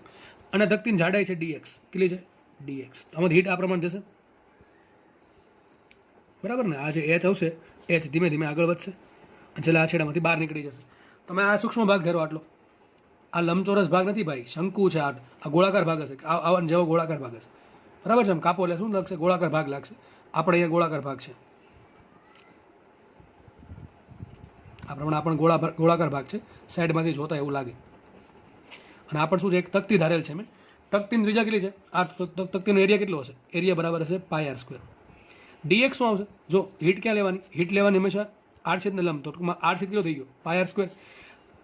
અને તકતીની જાડાઈ છે ડીએક્સ. કેટલી છે? ડીએક્સ. આમાંથી હીટ આ પ્રમાણે જશે, બરાબર ને? આ જે એચ આવશે, એચ ધીમે ધીમે આગળ વધશે અને છેલ્લે આ છેડામાંથી બહાર નીકળી જશે. તમે આ સૂક્ષ્મ ભાગ ધારો આટલો. આ લંબચોરસ ભાગ નથી ભાઈ, શંકુ છે. આ ગોળાકાર ભાગ હશે, આવા જેવો ગોળાકાર ભાગ હશે, બરાબર છે? આમ કાપો એટલે શું લાગશે? ગોળાકાર ભાગ લાગશે. આપણે અહીંયા ગોળાકાર ભાગ છે, આ પ્રમાણે આ પણ ગોળાકાર ભાગ છે, સાઈડમાંથી જોતા એવું લાગે. અને આ પણ શું છે? એક તકતી ધારેલ છે મેં. તકતીની ત્રિજ્યા કેટલી છે? આ તકતીનો એરિયા કેટલો હશે? એરિયા બરાબર હશે પાય આર સ્ક્વેર. ડીએક્સ શું આવશે? જો હીટ ક્યાં લેવાની? હીટ લેવાની હંમેશા આર છેદને લંબ. તો ટૂંકમાં આર છેદ કેટલો થઈ ગયો? Pi R square.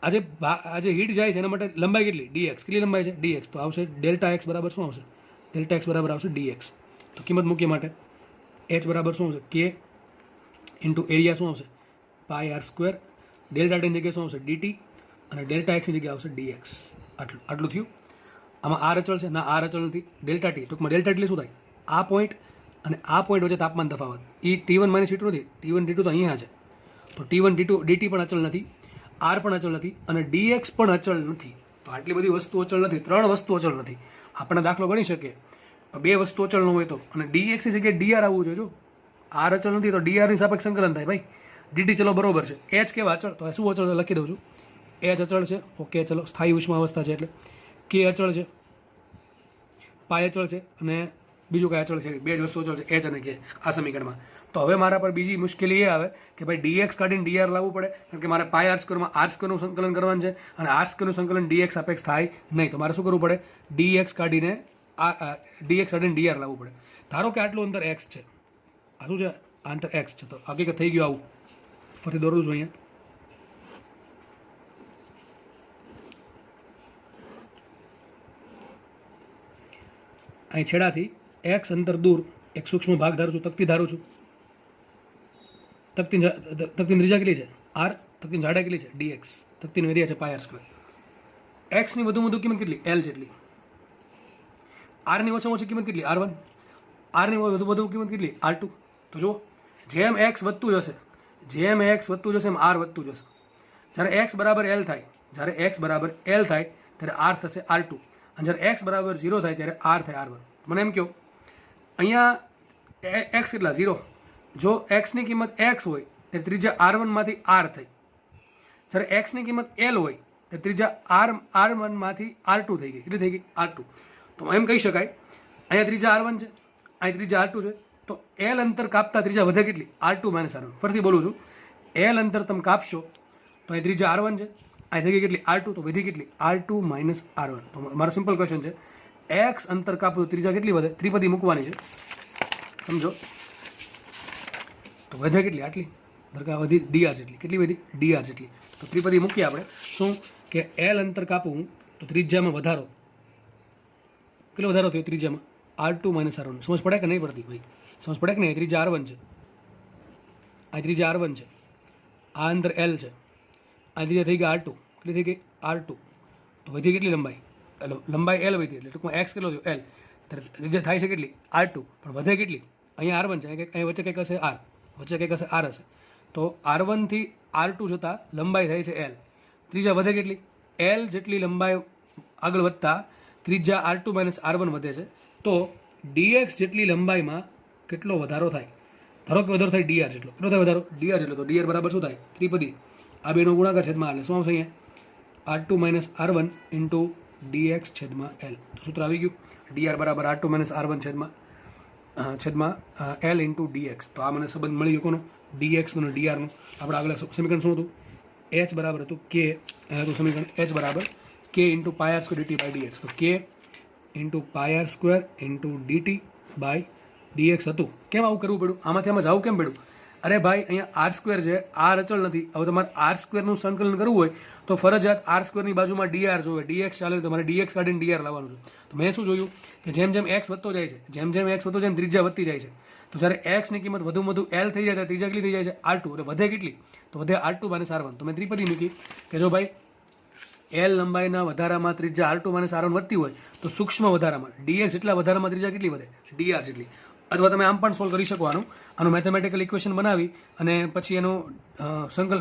આજે હીટ જાય છે એના માટે લંબાઈ કેટલી? ડીએક્સ. કેટલી લંબાઈ છે? ડીએક્સ. તો આવશે ડેલ્ટા એક્સ બરાબર શું આવશે? ડેલ્ટા એક્સ બરાબર આવશે ડીએક્સ. તો કિંમત મૂકીએ માટે એચ બરાબર શું આવશે? કે ઇન્ટુ એરિયા શું આવશે? Pi R square. ડેલ્ટા ટીની જગ્યાએ શું આવશે? ડીટી. અને ડેલ્ટા એક્સની જગ્યાએ આવશે ડીએક્સ. આટલું થયું. આમાં આર અચળ છે? ના, આર અચળ નથી. Delta T. ટૂંકમાં ડેલ્ટા એટલે શું થાય? આ પોઈન્ટ અને આ પોઈન્ટ વચ્ચે તાપમાન તફાવત. એ T1 માઇનસ T2 નથી. T1 T2 તો અહીંયા છે. તો T1 T2 ડીટી પણ અચળ નથી, આર પણ અચળ નથી, અને ડીએક્સ પણ અચળ નથી. તો આટલી બધી વસ્તુ અચળ નથી. 3 વસ્તુ અચળ નથી. આપણે દાખલો ગણી શકીએ. 2 વસ્તુ અચળ ન હોય તો, અને ડીએક્સની જગ્યાએ ડીઆર આવવું જોઈએ. જો આર અચળ નથી તો ડીઆરની સાપેક્ષ સંકલન થાય ભાઈ. ડીટી ચલો બરોબર છે. એચ કેવા અચળ? તો શું અચળ લખી દઉં છું. એચ અચળ છે. ઓકે, ચલો સ્થાયી ઉષ્મા અવસ્થા છે એટલે. કે અચળ છે, પાય અચળ છે, અને બીજું કાંઈ અચળ છે? 2 જ વસ્તુ અચળ છે, એચ અને કે, આ સમીકરણમાં. તો હવે મારા પર બીજી મુશ્કેલી એ આવે કે ભાઈ ડીએક્સ કાઢીને ડીઆર લાવવું પડે, કારણ કે મારે પાય આર સ્ક્વેરમાં આર સ્ક્વેરનું સંકલન કરવાનું છે, અને આર સ્ક્વેરનું સંકલન ડીએક્સ સાપેક્ષ થાય નહીં. તો મારે શું કરવું પડે? ડીએક્સ કાઢીને ડીઆર લાવવું પડે. ધારો કે આટલું અંતર એક્સ છે. આ શું છે? આ અંતર એક્સ છે. તો હકીકત થઈ ગયું આવું. ફરીથી દોરું છું અહીંયા. અહીં છેડાથી એક્સ અંતર દૂર એક સૂક્ષ્મ ભાગ ધારું છું, તકતી ધારું છું. તકતીની ત્રિજ્યા કેટલી છે? આર. તકતીની જાડાઈ કેટલી છે? ડીએક્સ. તકતીનો એરિયા છે પાય આર સ્ક્વેર. એક્સની વધુ કિંમત કેટલી? એલ જેટલી. આરની ઓછામાં ઓછી કિંમત કેટલી? R1. આરની વધુ કિંમત કેટલી? R2. તો જુઓ, જેમ એક્સ વધતું જશે એમ આર વધતું જશે. જ્યારે એક્સ બરાબર એલ થાય ત્યારે આર થશે R2, અને જ્યારે એક્સ બરાબર 0 થાય ત્યારે આર થાય R1. મને એમ કહો, અહીંયા એક્સ કેટલા? 0. જો એક્સની કિંમત એક્સ હોય ત્યારે ત્રિજ્યા R1 માંથી આર થઈ. જ્યારે એક્સની કિંમત એલ હોય ત્યારે ત્રિજ્યા R1 માંથી R2 થઈ ગઈ. કેટલી થઈ ગઈ? R2. તો એમ કહી શકાય, અહીંયા ત્રિજ્યા R1 છે, અહીં ત્રિજ્યા R2 છે. તો એલ અંતર કાપતા ત્રિજ્યા વધે કેટલી? R2 minus R1. ફરીથી બોલું છું, એલ અંતર તમે કાપશો તો અહીં ત્રિજ્યા R1 છે, અહીં થઈ ગઈ કેટલી? R2. તો વધી કેટલી? R2 minus R1. તો મારો સિમ્પલ ક્વેશ્ચન છે, એક્સ અંતર કાપો તો ત્રિજ્યા કેટલી વધે? ત્રિપદી મૂકવાની છે, સમજો. તો વધે કેટલી? આટલી. દરકાર વધી ડીઆર જેટલી. કેટલી વધી? ડીઆર જેટલી. તો ત્રિપદી મૂકીએ આપણે. શું કે એલ અંતર કાપવું તો ત્રિજ્યામાં વધારો. કેટલો વધારો થયો ત્રિજ્યામાં? R2 minus R1. સમજ પડે કે નહીં પડતી ભાઈ? સમજ પડે કે નહીં? ત્રિજ્યા R1 છે, આ ત્રિજ્યા R1 છે, આ અંતર L છે, આ ત્રિજ્યા થઈ ગઈ R2, કેટલી થઈ ગઈ R2, તો વધી કેટલી લંબાઈ, એટલે લંબાઈ L વધી, એટલે ટૂંકમાં X કેટલો થયો L, ત્રિજ્યા થાય છે કેટલી R2, પણ વધે કેટલી, અહીંયા R1 છે, અહીંયા વચ્ચે કંઈક હશે R, વચ્ચે કંઈક હશે R હશે, તો R1 થી R2 જતાં લંબાઈ થાય છે L, ત્રીજા વધે કેટલી L જેટલી લંબાઈ આગળ વધતા ત્રીજા R2 - R1 વધે છે, તો dx જેટલી લંબાઈમાં કેટલો વધારો થાય, ધારો કે વધારો થાય dr જેટલો, કેટલો થાય વધારો dr જેટલો, તો dr બરાબર શું થાય ત્રિપદી, આ બેનો ગુણાકાર છેદમાં એટલે શું આવશે અહીંયા R2 - R1 ઇન્ટુ dx છેદમાં L, તો સૂત્ર આવી ગયું dr બરાબર R2 - R1 છેદમાં L ઇન્ટુ dx, તો આ મને સંબંધ મળી ગયો કોનો dx નો dr નો. આપણે આગળ સમીકરણ શું હતું, h બરાબર હતું k, હતું સમીકરણ h બરાબર k into pi R square dt by dx, તો k into pi R square into dt by dx હતું. કેમ આવું કરવું પડ્યું, આમાંથી આમાં જવું કેમ પડ્યું, અરે ભાઈ અહીંયા આર સ્ક્વેર છે, આર અચળ નથી, હવે તમારે આર સ્ક્વેરનું સંકલન કરવું હોય તો ફરજિયાત આર સ્ક્વેરની બાજુમાં dr જોવે, dx ચાલે તો તમારે dx કાઢીને dr લાવવાનું છે. તો મેં શું જોયું કે જેમ જેમ x વધતો જાય છે, જેમ જેમ x વધતો જાય એમ ત્રિજ્યા વધતી જાય છે, તો જ્યારે x ની કિંમત વધુમાં વધુ L થઈ જાય ત્યારે ત્રિજ્યા કેટલી થઈ જાય છે R2, એટલે વધે કેટલી, તો વધે R2 - R1, તો મેં ત્રિપદી મૂકી કે જો ભાઈ L લંબાઈના વધારામાં ત્રિજ્યા R2 - R1 વધતી હોય તો સૂક્ષ્મ વધારામાં dx જેટલા વધારામાં ત્રિજ્યા કેટલી વધે dr જેટલી, અથવા તમે આમ પણ સોલ્વ કરી શકો આનું મેથેમેટિકલ ઇક્વેશન બનાવી અને પછી એનું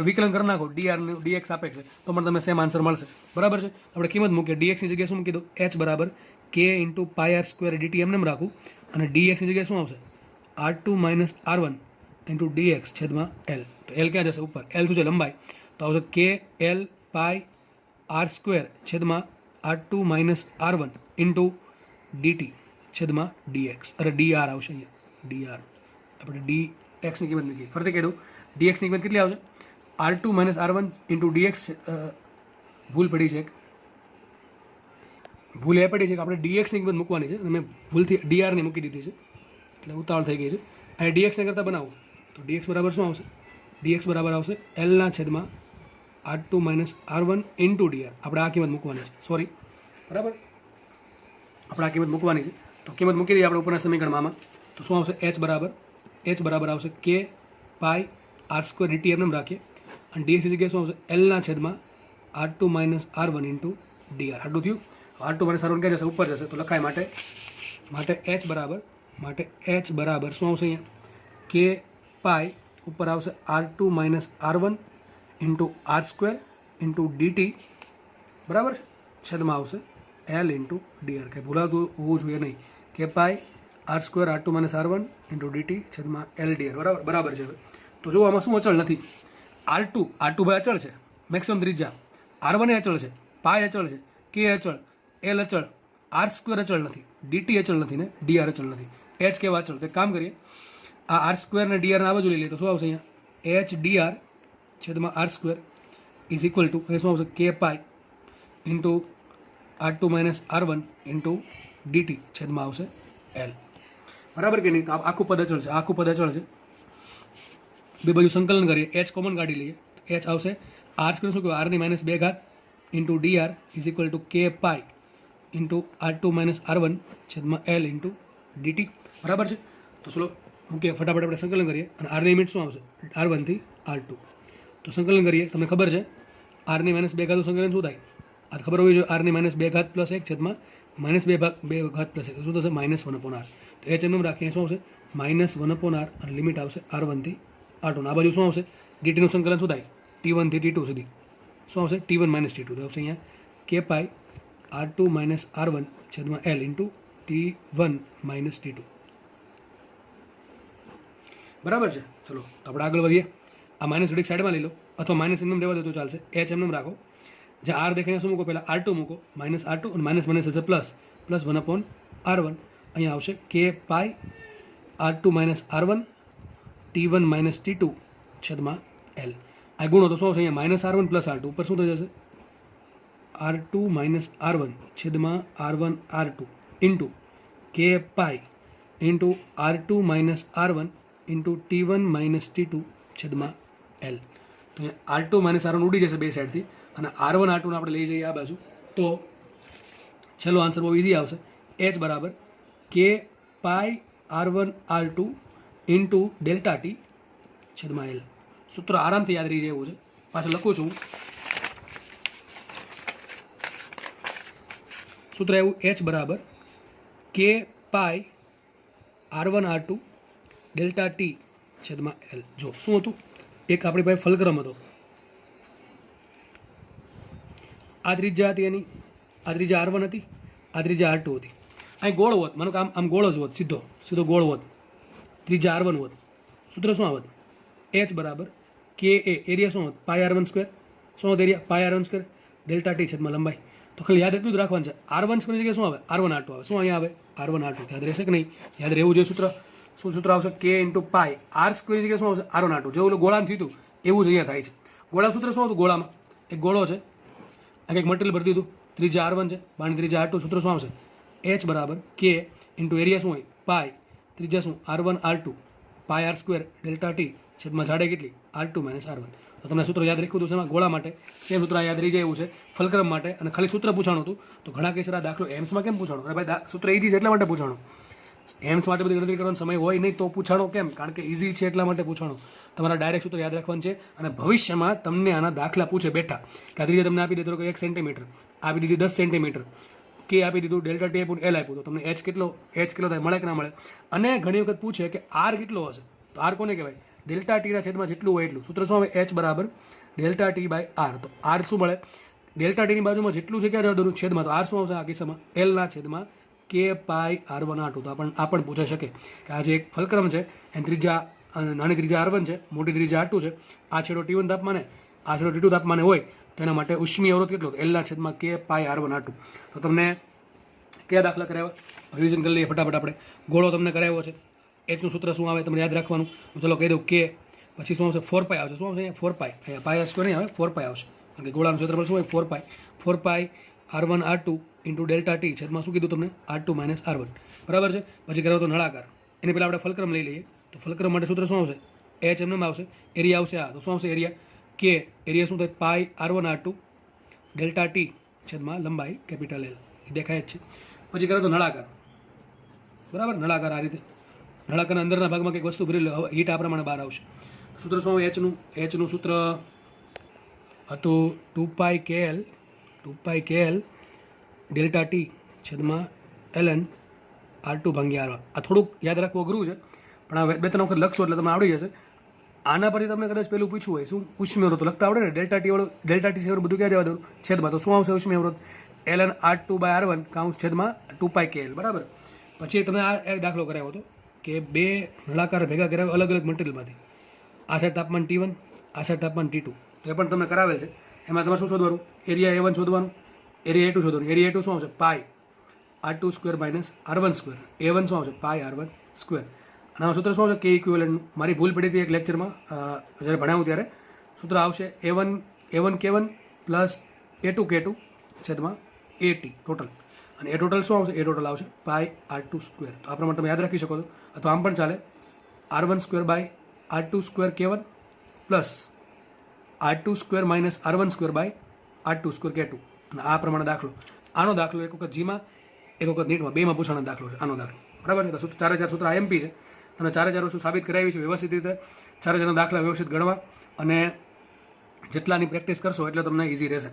વિકલન કરી નાખો, dx આપે છે તો પણ તમે સેમ આન્સર મળશે, બરાબર છે. આપણે કિંમત મૂકીએ, dx ની જગ્યાએ શું મૂકી દો, h બરાબર k into pi R square dt એમને રાખું, અને dx ની જગ્યાએ શું આવશે R2 - R1 ઇન્ટુ dx છેદમાં L, તો L ક્યાં જશે ઉપર, L શું છે લંબાઈ, તો આવશે k L pi R square છેદમાં R2 - R1 ઇન્ટુ dt છેદમાં dx, અરે dr આવશે અહીંયા dr, આપણે dx ની કિંમત મૂકી, ફરીથી કહી દઉં dx ની કિંમત કેટલી આવશે R2 - R1 ઇન્ટુ dx, ભૂલ પડી છે, ભૂલ એ પડી છે કે આપણે dx ની કિંમત મૂકવાની છે, મેં ભૂલથી dr ની મૂકી દીધી છે, એટલે ઉતાવળ થઈ ગઈ છે. અને dx ને કરતાં બનાવો તો dx બરાબર શું આવશે, dx બરાબર આવશે L ના છેદમાં R2 - R1 ઇન્ટુ dr, આપણે આ કિંમત મૂકવાની છે, સોરી બરાબર આપણે આ કિંમત મૂકવાની છે, તો કિંમત મૂકી દઈએ આપણે ઉપરના સમીકરણમાં, તો શું આવશે h બરાબર આવશે k pi R square dt એમ રાખીએ, અને dx ની જગ્યાએ શું આવશે L ના છેદમાં R2 - R1 ઇન્ટુ dr, આટલું થયું. R2 - R1 ક્યાં જશે ઉપર જશે, તો લખાય માટે h બરાબર શું આવશે અહીંયા k પાય ઉપર આવશે R2 - R1 into R square into dt બરાબર છેદમાં આવશે L ઇન્ટુ dr, કંઈ ભૂલાતું હોવું જોઈએ નહીં, કે pi R square R2 - R1 into dt છેદમાં L dr, બરાબર છે. તો જો આમાં શું અચળ નથી, R2 ભાઈ અચળ છે, મેક્સિમમ ત્રિજ્યા, R1 એ અચળ છે, પાય અચળ છે, કે અચળ, L અચળ, આર સ્ક્વેર અચળ નથી, dt અચળ નથી ને dr અચળ નથી, h કેવા અચળ, તો કામ કરીએ આ આર સ્ક્વેર ને dr ના બાજુ લઈ લઈએ, તો શું આવશે અહીંયા h dr છેદમાં R square is equal to શું આવશે કે પાય into R2 - R1 into dt છેદમાં આવશે L, બરાબર કે નહીં. તો આખું પદ અચળ છે, આખું પદ અચળ છે, બે બાજુ સંકલન કરીએ, h કોમન કાઢી લઈએ, h આવશે આર સ્ક્વેર શું કહેવાય R ની -2 ઘાત into dr is equal two કે પાય ઇન્ટુ R2 - R1 છેદમાં L ઇન્ટુ dt, બરાબર છે. તો ચલો મૂકીએ, ફટાફટ આપણે સંકલન કરીએ, અને r ની લિમિટ શું આવશે R1 થી R2, તો સંકલન કરીએ, તમને ખબર છે r ની -2 ઘાતનું સંકલન શું થાય, આ ખબર હોવી જોઈએ, r ની -2 ઘાત પ્લસ 1 છેદમાં -2 ઘાત પ્લસ 1 શું થશે -1/r, તો h એમ રાખીએ શું આવશે -1/r, અને લિમિટ આવશે R1 થી R2, આ બાજુ શું આવશે dt નું સંકલન શું થાય T1 થી T2 સુધી, શું આવશે T1 - T2, તો આવશે અહીંયા કે પાય R2 - R1 છેદમાં L ઇન્ટુ T1 - T2, બરાબર છે. ચલો તો આપણે આગળ વધીએ, આ માઇનસ ઘડીક સાઈડમાં લઈ લો, અથવા માઇનસ એમને રહેવા દો તો ચાલશે, h એમને રાખો, જ્યાં r દેખાય શું મૂકો, પહેલાં R2 મૂકો, -R2 અને માઇનસ થશે પ્લસ 1/R1, અહીંયા આવશે કે પાય R2 - R1 T1 - T2 છેદમાં L, આ ગુણો તો શું આવશે અહીંયા -R1 પ્લસ R2 ઉપર શું થઈ જશે R2 - R1 છેદમાં R1 R2 ઇન્ટુ કે પાય into R2 - R1 into T1 - T2 છેદમાં L, તો અહીંયા R2 - R1 ઉડી જશે બે સાઈડથી, અને R1 R2 ને આપણે લઈ જઈએ આ બાજુ, તો છેલ્લો આન્સર બહુ ઇઝી આવશે, h બરાબર કે પાય R1 R2 into delta T છેદમાં L, સૂત્ર આરામથી યાદ રહી જાય એવું છે, પાછળ લખું છું સૂત્ર આવ્યું એચ બરાબર કે પાઈ R1 R2 ડેલ્ટા ટી છેદમાં એલ. જો શું હતું, એક આપણી પાસે ફલક્રમ હતો, આ ત્રિજ્યા હતી એની, આ ત્રિજ્યા R1 હતી, આ ત્રિજ્યા R2 હતી. અહીં ગોળ હોત, માનો કે આમ ગોળ જ હોત, સીધો સીધો ગોળ હોત, ત્રિજ્યા R1 હોત, સૂત્ર શું આવત? એચ બરાબર કે એ, એરિયા શું હોત? પાઈ R1 સ્ક્વેર. શું હોત એરિયા? પાઈ R1 સ્ક્વેર ડેલ્ટા ટી છેદમાં લંબાઈ. તો ખાલી યાદ એટલું જ રાખવાનું છે, R1 સ્ક્વેરની જગ્યાએ શું આવે? R1 R2 આવે. શું અહીંયા આવે? R1 R2. યાદ રહેશે કે નહીં? યાદ રહેવું જોઈએ સૂત્ર. શું સૂત્ર આવશે? કે ઇન્ટુ પાઈ આર સ્ક્વેરની જગ્યાએ શું આવશે? R1 R2. જેવું ઓલું ગોળામાં થયું હતું એવું જ અહીંયા થાય છે. ગોળામાં સૂત્ર શું હતું? ગોળામાં એક ગોળો છે, આ કંઈક મટીરિયલ ભરી દીધું, ત્રિજ્યા R1 છે, બાણી ત્રિજ્યા R2. સૂત્ર શું આવશે? એચ બરાબર કે ઇન્ટુ એરિયા શું હોય? પાઈ, ત્રિજ્યા શું? R1 R2 પાઈ આર સ્ક્વેર ડેલ્ટા ટી છેદમાં જાડે કેટલી? R2 minus R1. તો તમને સૂત્ર યાદ રાખ્યું હતું છે ગોળા માટે, સેમ સૂત્ર યાદ રહી જાય એવું છે ફલક્રમ માટે. અને ખાલી સૂત્ર પૂછાણું હતું. તો ઘણા કેસ આ દાખલો એમ્સમાં કેમ પૂછાણું? અરે ભાઈ સૂત્ર ઇઝી છે એટલા માટે પૂછાણું. એમ્સ માટે બધી ગણતરી કરવાનો સમય હોય નહીં તો પૂછાણો કેમ? કારણ કે ઇઝી છે એટલા માટે પૂછાણું. તમારા ડાયરેક્ટ સૂત્ર યાદ રાખવાનું છે. અને ભવિષ્યમાં તમને આના દાખલા પૂછે બેઠા કે આ ત્રીજે તમને આપી દેતો કે 1 સેન્ટીમીટર, આપી દીધી 10 સેન્ટીમીટર, કે આપી દીધું ડેલ્ટા ટી આપ્યું, એલ આપ્યું, તો તમને એચ કેટલો થાય, મળે કે ના મળે? અને ઘણી વખત પૂછે કે આર કેટલો હશે, તો આર કોને કહેવાય? ડેલ્ટા ટીના છેદમાં જેટલું હોય એટલું. સૂત્ર શું આવે? એચ બરાબર ડેલ્ટા ટી બાય આર. તો આર શું મળે? ડેલ્ટા ટીની બાજુમાં જેટલું છે ક્યાં જવા દેવાનું? છેદમાં. તો આર શું આવશે આ કિસ્સામાં? એલના છેદમાં કે પાઈ R1 R2. તો આ પણ પૂછાઈ શકે કે આ જે એક ફલક્રમ છે એની ત્રિજ્યા, નાની ત્રિજ્યા R1 છે, મોટી ત્રિજ્યા R2 છે, આ છેડો T1 તાપમાને, આ છેડો T2 તાપમાને હોય તો એના માટે ઉષ્મીય અવરોધ કેટલો? એલના છેદમાં કે પાઈ R1 R2. તો તમને કયા દાખલા કરાવ્યા? રિવિઝન કરી લઈએ ફટાફટ આપણે. ગોળો તમને કરાવ્યો છે, એચનું સૂત્ર શું આવે તમને યાદ રાખવાનું. હું ચલો કહી દઉં કે પછી શું આવશે? 4 પાઈ આવશે. શું આવશે અહીંયા? 4 પાઈ. અહીંયા પાઈ આર સ્ક્વેર નહીં આવે, 4 પાઈ આવશે. કારણ કે ગોળાનું ક્ષેત્રફળ શું હોય? 4 પાઈ. 4 પાઈ R1 R2 into delta T છેદમાં શું કીધું તમને? R2 minus R1. બરાબર છે. પછી કરાવો તો નળાકાર. એની પહેલાં આપણે ફલક્રમ લઈ લઈએ. તો ફલક્રમ માટે સૂત્ર શું આવશે? એચ એમ આવશે, એરિયા આવશે આ. તો શું આવશે એરિયા? કે એરિયા શું થાય? પાઈ R1 R2 ડેલ્ટા ટી છેદમાં લંબાઈ કેપિટલ એલ. એ દેખાય જ છે. પછી કરો તો નળાકાર. બરાબર, નળાકાર આ રીતે. નળાકારના અંદરના ભાગમાં કંઈક વસ્તુ ભરેલી હીટ આ પ્રમાણે બહાર આવશે. સૂત્ર શું આવે? એચનું સૂત્ર હતું 2 પાઈ કે એલ ડેલ્ટા ટી છેદમાં એલએન R2 ભાગ્યા R1. આ થોડુંક યાદ રાખવું અઘરું છે, પણ આ 2-3 વખત લખશો એટલે તમને આવડી જશે. આના પરથી તમને કદાચ પેલું પૂછવું હોય શું? ઉષ્મી અવરોધ. તો લખતા આવડે ને? ડેલ્ટા ટી સિવાય બધું ક્યાં જવા દેવું? છેદમાં. તો શું આવશે ઉષ્મી અવરોધ? એલએન R2 બાય R1 કાઉન્સ છેદમાં 2 પાઈ કે એલ. બરાબર. પછી તમે આ એક દાખલો કરાવ્યો હતો કે બે નળાકાર ભેગા કરાવ્યા અલગ અલગ મટીરિયલમાંથી. આ સાઈડ તાપમાન T1, આ સાઈડ તાપમાન T2. તો એ પણ તમને કરાવેલ છે. એમાં તમારે શું શોધવાનું? એરિયા A1 શોધવાનું, એરિયા A2 શોધવાનું. એરિયા A2 શું આવશે? પાઈ R2 square minus R1 square. A1 શું આવશે? પાઈ R1 સ્ક્વેર. અને આમાં સૂત્ર શું આવશે? કે ઇક્વિવેલન્ટનું. મારી ભૂલ પડી હતી એક લેક્ચરમાં જ્યારે ભણાવ્યું ત્યારે. સૂત્ર આવશે A1 K1 plus A2 K2 છેદમાં AT ટોટલ. અને એ ટોટલ શું આવશે? એ ટોટલ આવશે પાઈ R2 સ્ક્વેર. તો આ પ્રમાણે તમે યાદ રાખી શકો છો. અથવા આમ પણ ચાલે, R1 square by R2 square K1 plus R2 square minus R1 square by R2 square K2. અને આ પ્રમાણે દાખલો. આનો દાખલો એક વખત જીમાં, એક વખત નીટમાં, બેમાં પૂછાનો દાખલો છે આનો દાખલો. બરાબર છે. તો 4 સૂત્ર આઈએમપી છે. તમે 4 વસ્તુ સાબિત કરાવી છે વ્યવસ્થિત રીતે. 4 દાખલા વ્યવસ્થિત ગણવા અને જેટલાની પ્રેક્ટિસ કરશો એટલે તમને ઇઝી રહેશે.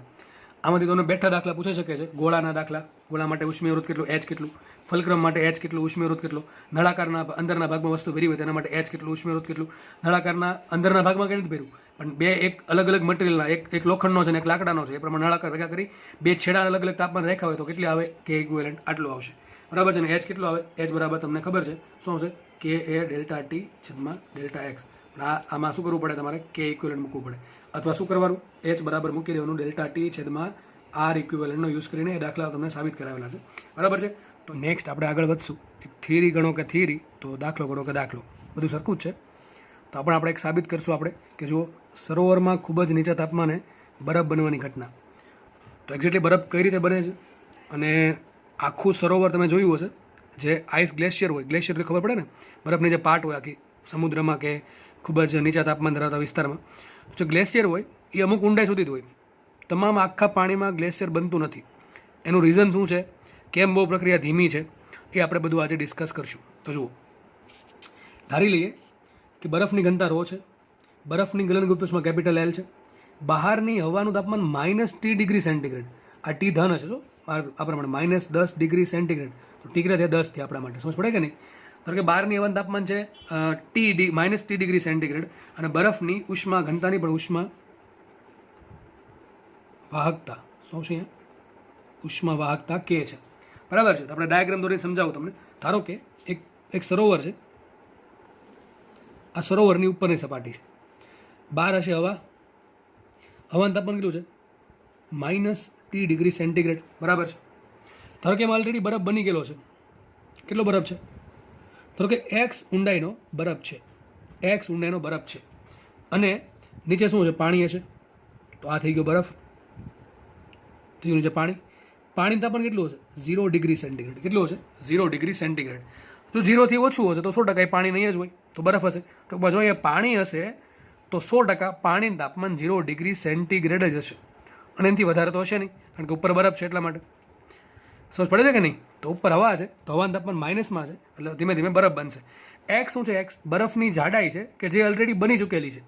આમાંથી તમને બેઠા દાખલા પૂછાઈ શકે છે. ગોળાના દાખલા, ગોળા માટે ઉષ્મી અવરોધ કેટલું? એચ કેટલું? ફલક્રમ માટે એચ કેટલું? ઉષ્મી અવરોધ કેટલું? નળાકારના અંદરના ભાગમાં વસ્તુ ભરી હોય તેના માટે એચ કેટલું? ઉષ્મી અવરોધ કેટલું? નળાકારના અંદરના ભાગમાં કંઈ નથી ભર્યું, પણ બે એક અલગ અલગ મટીરિયલના, એક લોખંડનો છે અને એક લાકડાનો છે, એ પ્રમાણે નળાકાર ભેગા કરી બે છેડા અલગ અલગ તાપમાન રાખ્યા હોય તો કેટલી આવે? કે ઇક્વિવેલન્ટ આટલું આવશે. બરાબર છે. અને એચ કેટલું આવે? એચ બરાબર તમને ખબર છે શું આવશે? કે એ ડેલ્ટા ટી છેદમાં ડેલ્ટા એક્સ. પણ આમાં શું કરવું પડે? તમારે કે ઇક્વિવેલન્ટ મૂકવું પડે. અથવા શું કરવાનું? એચ બરાબર મૂકી દેવાનું ડેલ્ટા ટી છેદમાં આર ઇક્વિવેલન્ટનો યુઝ કરીને. એ દાખલા તમને સાબિત કરાવેલા છે. બરાબર છે. તો નેક્સ્ટ આપણે આગળ વધશું. એક થિયરી ગણો કે થિયરી, તો દાખલો ગણો કે દાખલો, બધું સરખું જ છે. તો આપણે એક સાબિત કરશું આપણે કે જો સરોવરમાં ખૂબ જ નીચા તાપમાને બરફ બનવાની ઘટના. તો એક્ઝેક્ટલી બરફ કઈ રીતે બને છે? અને આખું સરોવર તમે જોયું હશે, જે આઈસ ગ્લેશિયર હોય, ગ્લેશિયર તો ખબર પડે ને, બરફની જે પાર્ટ હોય આખી સમુદ્રમાં કે ખૂબ જ નીચા તાપમાન ધરાવતા વિસ્તારમાં, જે ગ્લેશિયર હોય એ અમુક ઊંડાઈ સુધી જ હોય. તમામ આખા પાણીમાં ગ્લેશિયર બનતું નથી. એનું રીઝન શું છે? કેમ બહુ પ્રક્રિયા ધીમી છે? એ આપણે બધું આજે ડિસ્કસ કરશું. તો જુઓ, ધારી લઈએ કે બરફની ઘનતા ρ છે, બરફની ગલનગુપ્તમાં કેપિટલ એલ છે, બહારની હવાનું તાપમાન -T ડિગ્રી સેન્ટીગ્રેડ, આ ટી ધન હશે. જો આ પ્રમાણે -10 ડિગ્રી સેન્ટીગ્રેડ, તો ટી કેટલા થયા 10 થયા આપણા માટે, સમજ પડે કે નહીં? ધારો કે બહારની હવાનું તાપમાન છે -T°C અને બરફની ઉષ્મા ઘનતાની પણ ઉષ્મા વાહકતા શું છે? ઉષ્મા વાહકતા કે છે, બરાબર છે? તો આપણે ડાયાગ્રામ દોરીને સમજાવું તમને. ધારો કે એક સરોવર છે, આ સરોવરની ઉપરની સપાટી છે, બહાર હશે હવા, હવાનું તાપમાન કેટલું છે? -T°C, બરાબર છે? ધારો કે એમાં ઓલરેડી બરફ બની ગયેલો છે. કેટલો બરફ છે? ધારો કે x ઊંડાઈનો બરફ છે, x ઊંડાઈનો બરફ છે, અને નીચે શું છે? પાણી હશે. તો આ થઈ ગયો બરફ, થયું નીચે પાણી. પાણીનું તાપમાન કેટલું હશે? 0°C. કેટલું હશે? 0°C. જો 0થી ઓછું હશે તો 100% એ પાણી નહીં જ હોય, તો બરફ હશે. ટૂંકમાં જો એ પાણી હશે તો 100% પાણીનું તાપમાન 0°C જ હશે, અને એનાથી વધારે તો હશે નહીં, કારણ કે ઉપર બરફ છે એટલા માટે. સમજ પડે છે કે નહીં? તો ઉપર હવા છે, તો હવાનું તાપમાન માઇનસમાં છે, એટલે ધીમે ધીમે બરફ બનશે. એક્સ શું છે? એક્સ બરફની જાડાઈ છે કે જે ઓલરેડી બની ચૂકેલી છે.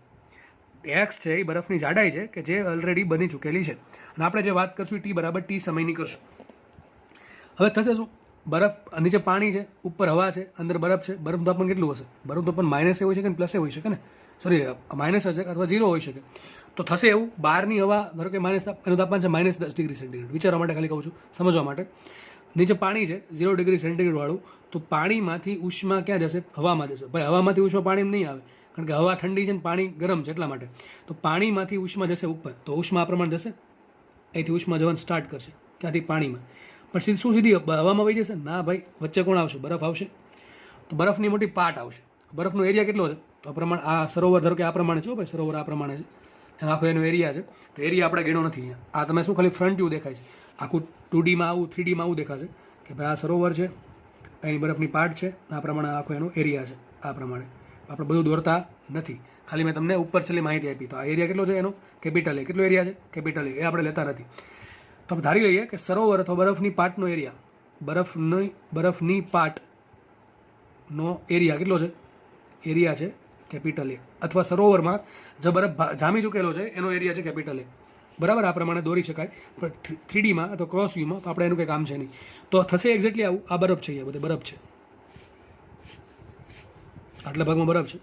એક્સ છે એ બરફની જાડાઈ છે કે જે ઓલરેડી બની ચૂકેલી છે, અને આપણે જે વાત કરશું ટી બરાબર ટી સમયની કરશું. હવે થશે શું? બરફ નીચે પાણી છે, ઉપર હવા છે, અંદર બરફ છે. બરફનું તાપમાન કેટલું હશે? બરફનું તાપમાન માઇનસ હોઈ શકે ને પ્લસ હોઈ શકે ને, સોરી માઇનસ હશે અથવા 0 હોઈ શકે. તો થશે એવું, બહારની હવા ધારો કે એનું તાપમાન છે -10°C. વિચારવા માટે ખાલી કહું છું, સમજવા માટે. નીચે પાણી છે 0°C વાળું, તો પાણીમાંથી ઉષ્મા ક્યાં જશે? હવામાં જશે. ભાઈ હવામાંથી ઉષ્મા પાણી નહીં આવે, કારણ કે હવા ઠંડી છે ને પાણી ગરમ છે એટલા માટે. તો પાણીમાંથી ઉષ્મા જશે ઉપર, તો ઉષ્મા આ પ્રમાણે જશે, અહીંથી ઉષ્મા જવાનું સ્ટાર્ટ કરશે, ક્યાંથી? પાણીમાં. પણ શું સીધી હવામાં વહી જશે? ના ભાઈ, વચ્ચે કોણ આવશે? બરફ આવશે. તો બરફની મોટી પાટ આવશે. બરફનો એરિયા કેટલો છે? તો આ પ્રમાણે, આ સરોવર ધારો કે આ પ્રમાણે છે, ભાઈ સરોવર આ પ્રમાણે છે, એનો આખો એનો એરિયા છે. તો એરિયા આપણે ગણ્યો નથી અહીંયા. આ તમે શું ખાલી ફ્રન્ટ વ્યૂ દેખાય છે, આખું 2Dમાં આવું 3Dમાં આવું દેખાશે કે ભાઈ આ સરોવર છે, એની બરફની પાટ છે, આ પ્રમાણે આખો એનો એરિયા છે. આ પ્રમાણે આપણે બધું દોરતા નથી, ખાલી મેં તમને ઉપર છેલ્લી માહિતી આપી. તો આ એરિયા કેટલો છે એનો? કેપિટલ એ. કેટલો એરિયા છે? કેપિટલ એ. આપણે લેતા નથી. તો આપણે ધારી લઈએ કે સરોવર અથવા બરફની પાટનો એરિયા, બરફની પાટનો એરિયા કેટલો છે? એરિયા છે કેપિટલ એ. અથવા સરોવરમાં જે બરફ જામી ચૂકેલો છે એનો એરિયા છે કેપિટલ એ, બરાબર? આ પ્રમાણે દોરી શકાય. પણ 3Dમાં અથવા ક્રોસ વ્યૂમાં તો આપણે એનું કંઈ કામ છે નહીં. તો થશે એક્ઝેક્ટલી આવું. આ બરફ છે, અહીંયા બધે બરફ છે, આટલા ભાગમાં બરફ છે.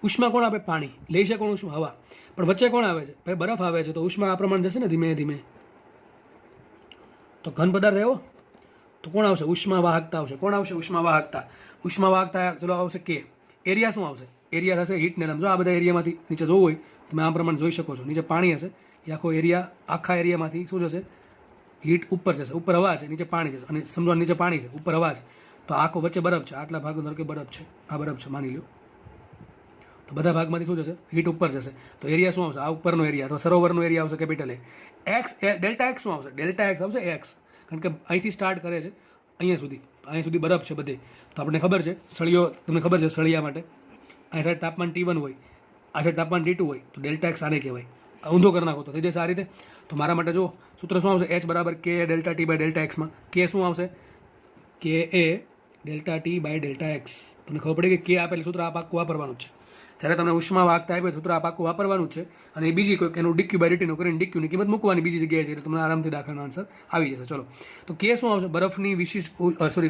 ઉષ્મા કોણ આપે? પાણી. લઈ છે કોણ ઉષ્મા? હવા. પણ વચ્ચે કોણ આવે છે? ભાઈ બરફ આવે છે, તો ઉષ્મા આ પ્રમાણે જશે ને ધીમે ધીમે. તો ઘન પદાર્થ આવ્યો, તો કોણ આવશે? ઉષ્મા વાહકતા આવશે. કોણ આવશે? ઉષ્મા વાહકતા. ઉષ્મા વાહકતા ચલો આવશે કે. એરિયા શું આવશે? એરિયા થશે હીટને. જો આ બધા એરિયામાંથી નીચે જોવું હોય તમે આ પ્રમાણે જોઈ શકો છો. નીચે પાણી હશે, એ આખો એરિયા, આખા એરિયામાંથી શું જશે? હીટ ઉપર જશે. ઉપર હવા છે, નીચે પાણી જશે. અને સમજો નીચે પાણી છે, ઉપર હવા છે, તો આખો વચ્ચે બરફ છે, આટલા ભાગ ધારો કે બરફ છે, આ બરફ છે માની લો, તો બધા ભાગમાંથી શું જશે? હીટ ઉપર જશે. તો એરિયા શું આવશે? આ ઉપરનો એરિયા અથવા સરોવરનો એરિયા આવશે કેપિટલ એ. એક્સ ડેલ્ટા એક્સ શું આવશે? ડેલ્ટા એક્સ આવશે એક્સ, કારણ કે અહીંથી સ્ટાર્ટ કરે છે અહીંયા સુધી બરફ છે બધે. તો આપણને ખબર છે સળિયો, તમને ખબર છે સળિયા માટે આ સાઈડ તાપમાન T1 હોય, આ સાઈડ તાપમાન T2 હોય, તો ડેલ્ટા એક્સ આને કહેવાય. ઊંધો કરી નાખો તો થઈ જશે આ રીતે. તો મારા માટે જો સૂત્ર શું આવશે? H બરાબર K delta T by delta એક્સમાં. K શું આવશે? K A delta T by delta x. તમને ખબર પડી કે K આપેલું સૂત્ર આ પાક્કું વાપરવાનું છે. જ્યારે તમને ઉષ્મા વાહકતા આપે સૂત્ર આ પાક્કું વાપરવાનું છે, અને એ બીજી કોઈક એનું DQ બાય DT નું કરીને DQ ની કિંમત મૂકવાની બીજી જગ્યાએ, એટલે તમને આરામથી દાખલાનો આન્સર આવી જશે. ચલો, તો K શું આવશે? બરફની વિશિષ્ટ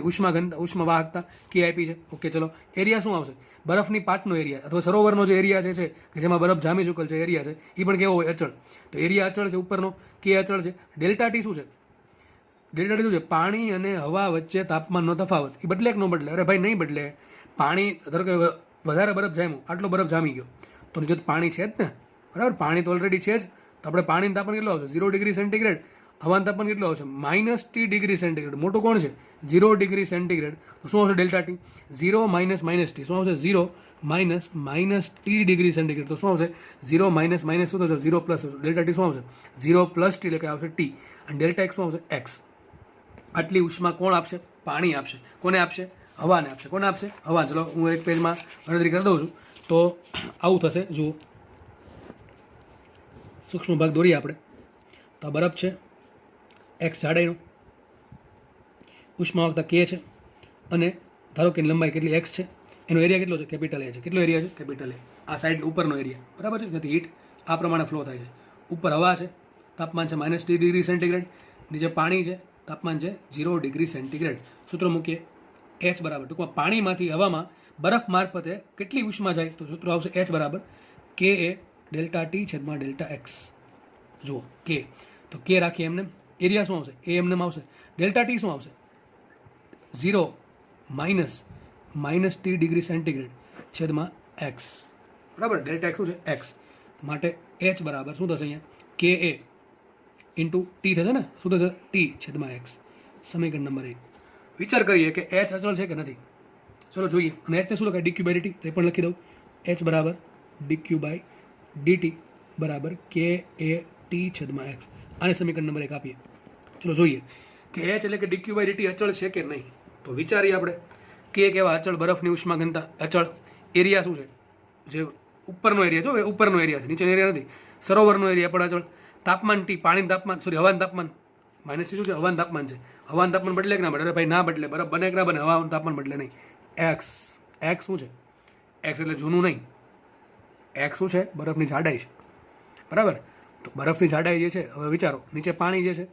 ઉષ્મા ઘનતા, ઉષ્મા વાહકતા K આપી છે. ઓકે, ચલો. એરિયા શું આવશે? બરફની પાટનો એરિયા અથવા સરોવરનો જે એરિયા છે કે જેમાં બરફ જામી ચૂકેલ છે એરિયા છે, એ પણ કેવો હોય? અચળ. તો એરિયા અચળ છે ઉપરનો, K અચળ છે. ડેલ્ટા ટી શું છે? ડેલ્ટા ટી શું છે? પાણી અને હવા વચ્ચે તાપમાનનો તફાવત. એ બદલે કે ન બદલે? અરે ભાઈ નહીં બદલે. પાણી ધારો કે વધારે બરફ જામ્યો, આટલો બરફ જામી ગયો, તો નીચે પાણી છે જ ને, બરાબર? પાણી તો ઓલરેડી છે જ. તો આપણે પાણીનું તાપમાન કેટલું આવશે? 0°C. હવાનું તાપમાન કેટલું આવશે? -T°C. મોટું કોણ છે? 0°C. તો શું આવશે? Delta T. 0 માઇનસ ટી શું આવશે? 0 માઇનસ T°C. તો શું આવશે? 0 માઇનસ શું થશે? 0 પ્લસ. ડેલ્ટા ટી શું આવશે? 0 પ્લસ ટી, એટલે કે આવશે ટી. અને ડેલ્ટા એક્સ શું આવશે? એક્સ. આટલી ઉષ્મા કોણ આપશે? પાણી આપશે. કોને આપશે? હવાને આપશે. કોને આપશે? હવા. ચલો હું એક પેજમાં ગણતરી કરી દઉં છું. તો આવું થશે. જુઓ, સૂક્ષ્મ ભાગ દોરીએ આપણે. તો આ બરફ છે, એક્સ જાડાઈનો, ઉષ્મા વાહકતા K છે, અને ધારો કે લંબાઈ કેટલી એક્સ છે, એનો એરિયા કેટલો છે? કેપિટલ એ છે. કેટલો એરિયા છે? કેપિટલ એ. આ સાઈડ ઉપરનો એરિયા, બરાબર છે? જેથી હીટ આ પ્રમાણે ફ્લો થાય છે. ઉપર હવા છે, તાપમાન છે -T°C. નીચે પાણી છે, તાપમાન છે 0 ડિગ્રી સેન્ટીગ્રેડ. સૂત્ર મૂકીએ એચ બરાબર, ટૂંકમાં પાણીમાંથી હવામાં બરફ મારફતે કેટલી ઉષ્મા જાય, તો સૂત્ર આવશે એચ બરાબર કે એ ડેલ્ટા ટી છેદમાં ડેલ્ટા એક્સ. જુઓ કે, તો કે રાખીએ એમને, એરિયા શું આવશે, એ એમને આવશે, ડેલ્ટા ટી શું આવશે 0 માઇનસ ટી ડિગ્રી સેન્ટીગ્રેડ છેદમાં એક્સ. બરાબર, ડેલ્ટા એક્સ શું છે એક્સ, માટે એચ બરાબર શું થશે અહીંયા કે એ ઇન્ટુ ટી થશે ને, શું થશે ટી છેદમાં એક્સ. સમીકરણ નંબર 1. વિચાર કરીએ કે એચ અચળ છે કે નથી. ચલો જોઈએ. અને એચને શું લખાય ડીક્યુ બાય ડીટી, તે પણ લખી દઉં. એચ બરાબર ડીક્યુ બાય ડીટી બરાબર કે એ ટી છેદમાં એક્સ. આને સમીકરણ નંબર 1 આપીએ. ચલો જોઈએ કે એચ એટલે કે ડીક્યુ બાય ડીટી અચળ છે કે નહીં. તો વિચારીએ આપણે કે કેવા અચળ, બરફની ઉષ્મા ઘનતા અચળ, એરિયા શું છે, જે ઉપરનો એરિયા છે, ઉપરનો એરિયા છે, નીચેનો એરિયા નથી, સરોવરનો એરિયા પણ અચળ, તાપમાન ટી, પાણીનું તાપમાન, સોરી હવાનું તાપમાન, માઇનસ શું છે હવાનું તાપમાન છે, હવાનું તાપમાન બદલે કે ના બદલે, અરે ભાઈ ના બદલે, બરફ બને કે ના બને, હવાનું તાપમાન બદલે નહીં. એક્સ, એક્સ શું છે, એક્સ એટલે જૂનું નહીં, એક્સ શું છે બરફની જાડાઈ છે. બરાબર, તો બરફની જાડાઈ જે છે, હવે વિચારો નીચે પાણી જે છે,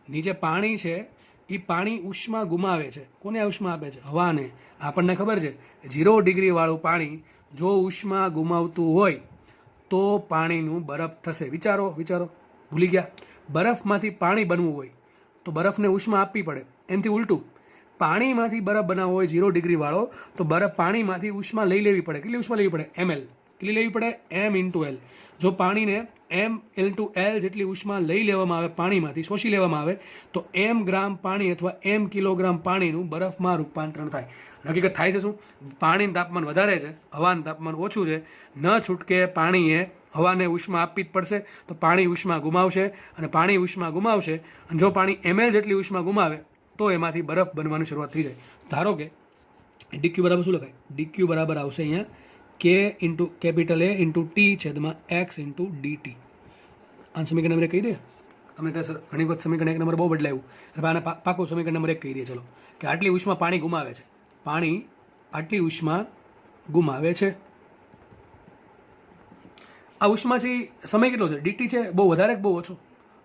નીચે પાણી છે એ પાણી ઉષ્મા ગુમાવે છે. કોને ઉષ્મા આપે છે, હવાને. આપણને ખબર છે 0 ડિગ્રી વાળું પાણી જો ઉષ્મા ગુમાવતું હોય તો પાણીનું બરફ થશે. વિચારો વિચારો, ભૂલી ગયા. બરફમાંથી પાણી બનવું હોય તો બરફને ઉષ્મા આપવી પડે. એનાથી ઉલટું, પાણીમાંથી બરફ બનાવવો હોય 0 ડિગ્રી વાળો તો પાણીમાંથી ઉષ્મા લઈ લેવી પડે. કેટલી ઉષ્મા લેવી પડે, ml. કેટલી લેવી પડે, m ઇન્ટુ એલ. જો પાણીને m ઇન્ટુ એલ જેટલી ઉષ્મા લઈ લેવામાં આવે, પાણીમાંથી શોષી લેવામાં આવે, તો m ગ્રામ પાણી અથવા m કિલોગ્રામ પાણીનું બરફમાં રૂપાંતરણ થાય. હકીકત થાય છે શું, પાણીનું તાપમાન વધારે છે, હવાનું તાપમાન ઓછું છે, ન છૂટકે પાણીએ હવાને ઉષ્મા આપવી જ પડશે. તો પાણી ઉષ્મા ગુમાવશે, અને પાણી ઉષ્મા ગુમાવશે, અને જો પાણી ml જેટલી ઉષ્મા ગુમાવે તો એમાંથી બરફ બનવાની શરૂઆત થઈ જાય. ધારો કે ડીક્યુ બરાબર શું લખાય, ડીક્યુ બરાબર આવશે અહીંયા કે ઇન્ટુ કેપિટલ એ ઇન્ટુ ટી છેદમાં એક્સ ઇન્ટુ ડીટી. આ સમીકરણ નંબર 1 કહી દે. તમે ત્યાં સર ઘણી વખત સમીકરણ 1 નંબર બહુ બદલાયું, એટલે આને પાકો સમીકરણ નંબર 1 કહી દે. ચલો કે આટલી ઉષ્મા પાણી ગુમાવે છે, પાણી આટલી ઉષ્મા ગુમાવે છે. આ ઉષ્મા છે સમય કેટલો છે, ડીટી છે બહુ વધારે કે બહુ ઓછો,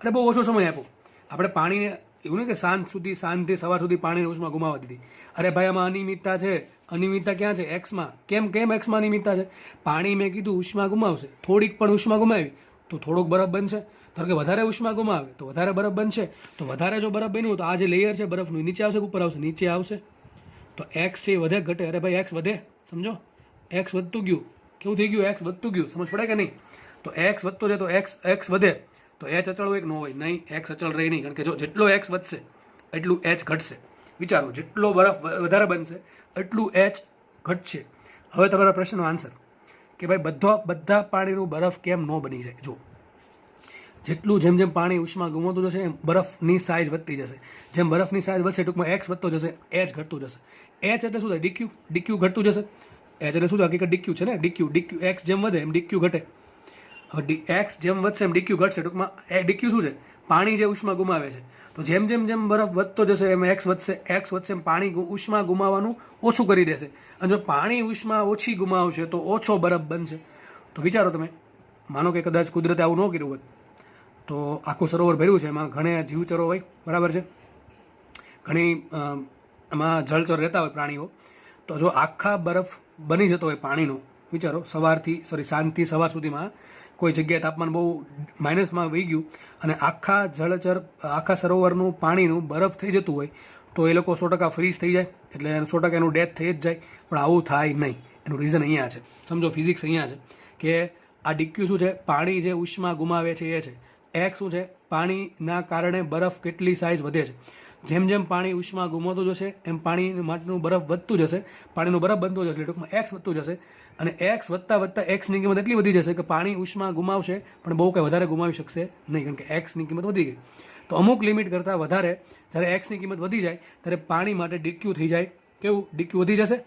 અને બહુ ઓછો સમય આપો. આપણે પાણીને એવું નહીં કે સાંજથી સવાર સુધી પાણીની ઉષ્મા ગુમાવવા દીધી. અરે ભાઈ આમાં અનિયમિતતા છે. અનિયમિતતા ક્યાં છે, એક્સમાં. કેમ એક્સમાં અનિયમિતતા છે, પાણી મેં કીધું ઉષ્મા ગુમાવશે, થોડીક પણ ઉષ્મા ગુમાવી તો થોડોક બરફ બનશે. ધારો કે વધારે ઉષ્મા ગુમાવે તો વધારે બરફ બનશે. તો વધારે જો બરફ બન્યું તો આ જે લેયર છે બરફનું નીચે આવશે કે ઉપર આવશે, નીચે આવશે. તો એક્સ છે વધે ઘટે, અરે ભાઈ એક્સ વધે, સમજો એક્સ વધતું ગયું, કેવું થઈ ગયું, એક્સ વધતું ગયું, સમજ પડે કે નહીં. તો એક્સ વધતો છે તો એક્સ વધે, તો એચ અચળ હોય કે ન હોય, નહીં એક્સ અચળ રહે નહીં, કારણ કે જો જેટલો એક્સ વધશે એટલું એચ ઘટશે. વિચારો, જેટલો બરફ વધારે બનશે એટલું એચ ઘટશે. હવે તમારા પ્રશ્નનો આન્સર કે ભાઈ બધા પાણીનું બરફ કેમ ન બની જાય. જો જેટલું જેમ પાણી ઉષ્મા ગુમાવતું જશે એમ બરફની સાઇઝ વધતી જશે. જેમ બરફની સાઇઝ વધશે ટૂંકમાં એક્સ વધતો જશે, એચ ઘટતું જશે. એચ એટલે શું થાય, ડીક્યુ ઘટતું જશે. એચ એટલે શું છે, હકીકત ડીક્યુ છે ને, ડીક્યુ એક્સ જેમ વધે એમ ડીક્યુ ઘટે. હવે એક્સ જેમ વધશે એમ ડીક્યુ ઘટશે. ટૂંકમાં ડીક્યુ શું છે, પાણી જે ઉષ્મા ગુમાવે છે. તો જેમ બરફ વધતો જશે એમ એક્સ વધશે એમ પાણી ઉષ્મા ગુમાવવાનું ઓછું કરી દેશે. અને જો પાણી ઉષ્મા ઓછી ગુમાવશે તો ઓછો બરફ બનશે. તો વિચારો તમે, માનો કે કદાચ કુદરતે આવું ન કર્યું હોત તો આખું સરોવર ભર્યું છે, એમાં ઘણા જીવચરો હોય, બરાબર છે, ઘણી એમાં જળચર રહેતા હોય પ્રાણીઓ. તો જો આખા બરફ બની જતો હોય પાણીનો, વિચારો સાંજથી સવાર સુધીમાં કોઈ જગ્યાએ તાપમાન બહુ માઇનસમાં વહી ગયું અને આખા સરોવરનું પાણીનું બરફ થઈ જતું હોય તો એ લોકો 100% ફ્રીઝ થઈ જાય, એટલે 100% એનું ડેથ થઈ જ જાય. પણ આવું થાય નહીં. એનું રીઝન અહીંયા છે, સમજો ફિઝિક્સ અહીંયા છે કે આ ડીક્યુ શું છે, પાણી જે ઉષ્મા ગુમાવે છે એ છે. એક્સ શું છે, પાણીના કારણે બરફ કેટલી સાઇઝ વધે છે. જેમ પાણી ઉષ્મા ગુમાવતું જશે એમ પાણી માટેનું બરફ વધતું જશે, પાણીનું બરફ બનતું જશે, ટૂંકમાં એક્સ વધતું જશે. અને એક્સ વધતા એક્સની કિંમત એટલી વધી જશે કે પાણી ઉષ્મા ગુમાવશે પણ બહુ કંઈ વધારે ગુમાવી શકશે નહીં, કારણ કે એક્સની કિંમત વધી ગઈ. તો અમુક લિમિટ કરતાં વધારે જ્યારે એક્સની કિંમત વધી જાય ત્યારે પાણી માટે ડીક્યુ થઈ જાય. કેવું, ડીક્યુ વધી જશે,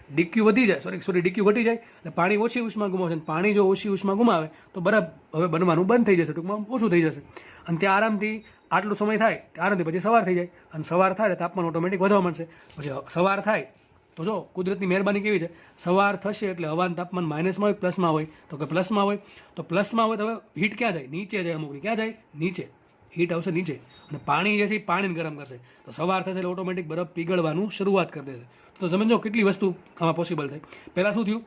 ડીક્યુ વધી જાય, ડીક્યુ ઘટી જાય, એટલે પાણી ઓછી ઉષ્મા ગુમાવશે. પાણી જો ઓછી ઉષ્મા ગુમાવે તો બરફ હવે બનવાનું બંધ થઈ જશે, ટૂંકમાં ઓછું થઈ જશે. અને ત્યાં આરામથી આટલો સમય થાય, આરામથી પછી સવાર થઈ જાય, અને સવાર થાય તાપમાન ઓટોમેટિક વધવા માંડશે. પછી સવાર થાય તો જો કુદરતની મહેરબાની કેવી છે, સવાર થશે એટલે હવાનું તાપમાન માઇનસમાં હોય પ્લસમાં હોય, તો કે પ્લસમાં હોય તો હવે હીટ ક્યાં જાય, નીચે જાય. અમુકની ક્યાં જાય, નીચે. હીટ આવશે નીચે. અને પાણી જે છે એ પાણીને ગરમ કરશે, તો સવાર થશે એટલે ઓટોમેટિક બરફ પીગળવાનું શરૂઆત કરી દેશે. તો સમજો કેટલી વસ્તુ આમાં પોસિબલ થાય. પહેલાં શું થયું,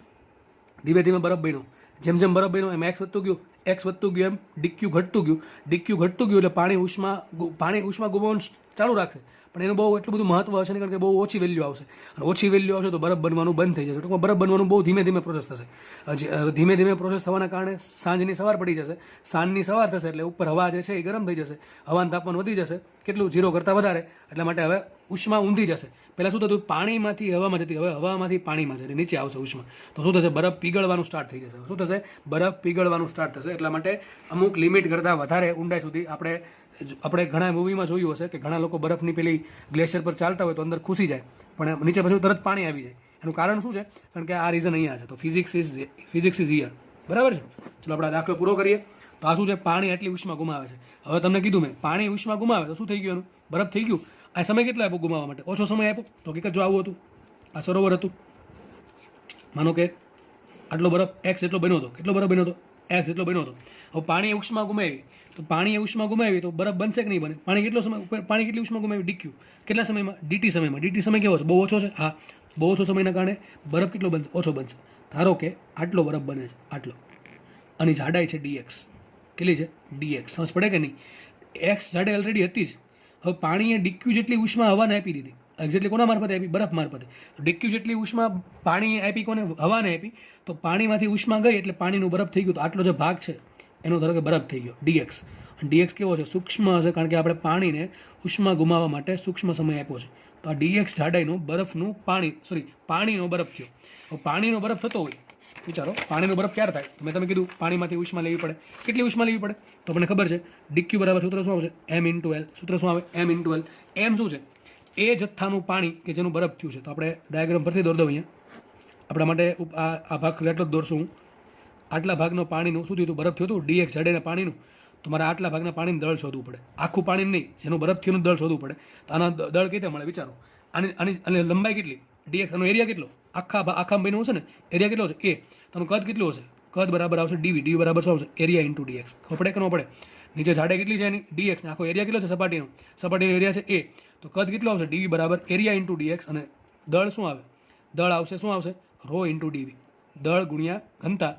ધીમે ધીમે બરફ બન્યો, જેમ જેમ બરફ બન્યો એમ એક્સ વધતું ગયું એમ ડીક્યુ ઘટતું ગયું એટલે પાણી ઉષ્મા ગુમાવવાનું ચાલુ રાખશે, પણ એનું બહુ એટલું બધું મહત્વ હશે નહીં, કારણ કે બહુ ઓછી વેલ્યુ આવશે, અને ઓછી વેલ્યુ આવશે તો બરફ બનવાનું બંધ થઈ જશે. ટૂંકમાં બરફ બનવાનું બહુ ધીમે ધીમે પ્રોસેસ થશે. ધીમે ધીમે પ્રોસેસ થવાના કારણે સાંજની સવાર પડી જશે, સાંજની સવાર થશે એટલે ઉપર હવા જે છે એ ગરમ થઈ જશે, હવાનું તાપમાન વધી જશે, કેટલું 0 કરતાં વધારે, એટલા માટે હવે ઉષ્મા ઊંધી જશે. પહેલાં શું થતું, પાણીમાંથી હવામાં જતી, હવે હવામાંથી પાણીમાં જતી, નીચે આવશે ઉષ્મા, તો શું થશે, બરફ પીગળવાનું સ્ટાર્ટ થઈ જશે. શું થશે, બરફ પીગળવાનું સ્ટાર્ટ થશે. એટલા માટે અમુક લિમિટ કરતાં વધારે ઊંડાઈ સુધી આપણે ઘણા મૂવીમાં જોયું હશે કે ઘણા લોકો બરફની પેલી ગ્લેશિયર પર ચાલતા હોય તો અંદર ખુશી જાય, પણ નીચે પછી તરત પાણી આવી જાય. એનું કારણ શું છે, કારણ કે આ રીઝન અહીંયા છે. તો ફિઝિક્સ ઇઝ હિયર, બરાબર છે. ચલો આપણે દાખલો પૂરો કરીએ. તો આ શું છે, પાણી આટલી ઉષ્મા ગુમાવે છે. હવે તમને કીધું મેં, પાણી ઉષ્મા ગુમાવે તો શું થઈ ગયું, એનું બરફ થઈ ગયું. આ સમય કેટલો આપ્યો ગુમાવવા માટે, ઓછો સમય આપ્યો. તો હકીકત જો આવું હતું, આ સરોવર હતું, માનો કે આટલો બરફ એક્સ જેટલો બન્યો હતો, કેટલો બરફ બન્યો હતો, એક્સ જેટલો બન્યો હતો. હવે પાણીએ ઉષ્મા ગુમાવી, તો પાણીએ ઉષ્મા ગુમાવી તો બરફ બનશે કે નહીં બને. પાણી કેટલી ઉષ્મા ગુમાવી, ડીક્યુ કેટલા સમયમાં, ડીટી સમયમાં. ડીટી સમય કેવો છે, બહુ ઓછો છે. હા, બહુ ઓછો સમયના કારણે બરફ કેટલો બનશે, ઓછો બનશે. ધારો કે આટલો બરફ બને છે, આટલો, અને જાડાઈ છે ડીએક્સ, કેટલી છે, ડીએક્સ. સમજ પડે કે નહીં, એક્સ જાડાઈ ઓલરેડી હતી જ. હવે પાણીએ ડીક્યુ જેટલી ઉષ્મા હવાને આપી દીધી, એક્ઝેક્ટલી કોના મારફતે આપી, બરફ મારફતે. તો ડીક્યુ જેટલી ઉષ્મા પાણીએ આપી, કોને, હવાને આપી. તો પાણીમાંથી ઉષ્મા ગઈ એટલે પાણીનું બરફ થઈ ગયું. તો આટલો જે ભાગ છે એનો ધારો કે બરફ થઈ ગયો, ડીએક્સ. અને ડીએક્સ કેવો છે, સૂક્ષ્મ હશે, કારણ કે આપણે પાણીને ઉષ્મા ગુમાવવા માટે સૂક્ષ્મ સમય આપ્યો છે. તો આ ડીએક્સ જાડાઈનું બરફનું પાણીનો બરફ થયો. હવે પાણીનો બરફ થતો હોય, વિચારો પાણીનો બરફ ક્યારે થાય, તો મેં તમે કીધું પાણીમાંથી ઉષ્મા લેવી પડે. કેટલી ઉષ્મા લેવી પડે, તો આપણને ખબર છે ડીક્યુ બરાબર સૂત્ર શું આવશે, M×L. સૂત્ર શું આવે, M×L. એમ શું છે, એ જથ્થાનું પાણી કે જેનું બરફ થયું છે. તો આપણે ડાયાગ્રામ પરથી દોર દઉં અહીંયા. આપણા માટે આ ભાગ એટલો જ દોરશું હું. આટલા ભાગનો પાણીનું શું થયું હતું, બરફ થયું હતું, ડીએક્સ જાડાઈના પાણીનું. તો મારે આટલા ભાગના પાણીનું દળ શોધવું પડે, આખું પાણી નહીં, જેનું બરફ થયું દળ શોધવું પડે. તો આના દળ કઈ રીતે મળે, વિચારો. આની લંબાઈ કેટલી, ડીએક્સ, આનો એરિયા કેટલો, આખા બન્યું હશે ને, એરિયા કેટલો હશે, એ. તેનું કદ કેટલું હશે, કદ બરાબર આવશે ડીવી બરાબર શું આવશે, એરિયા ઇન્ટુ ડીએક્સ. ખબર પડે કે ન પડે. નીચે જાડાઈ કેટલી છે એની, ડીએક્સ, આખો એરિયા કેટલો છે સપાટીનો એરિયા છે એ. તો કદ કેટલો આવશે, ડીવી બરાબર એરિયા ઇન્ટુ ડીએક્સ. અને દળ શું આવે, દળ આવશે શું આવશે, રો ઇન્ટુ ડીવી. દળ ગુણ્યા ઘનતા,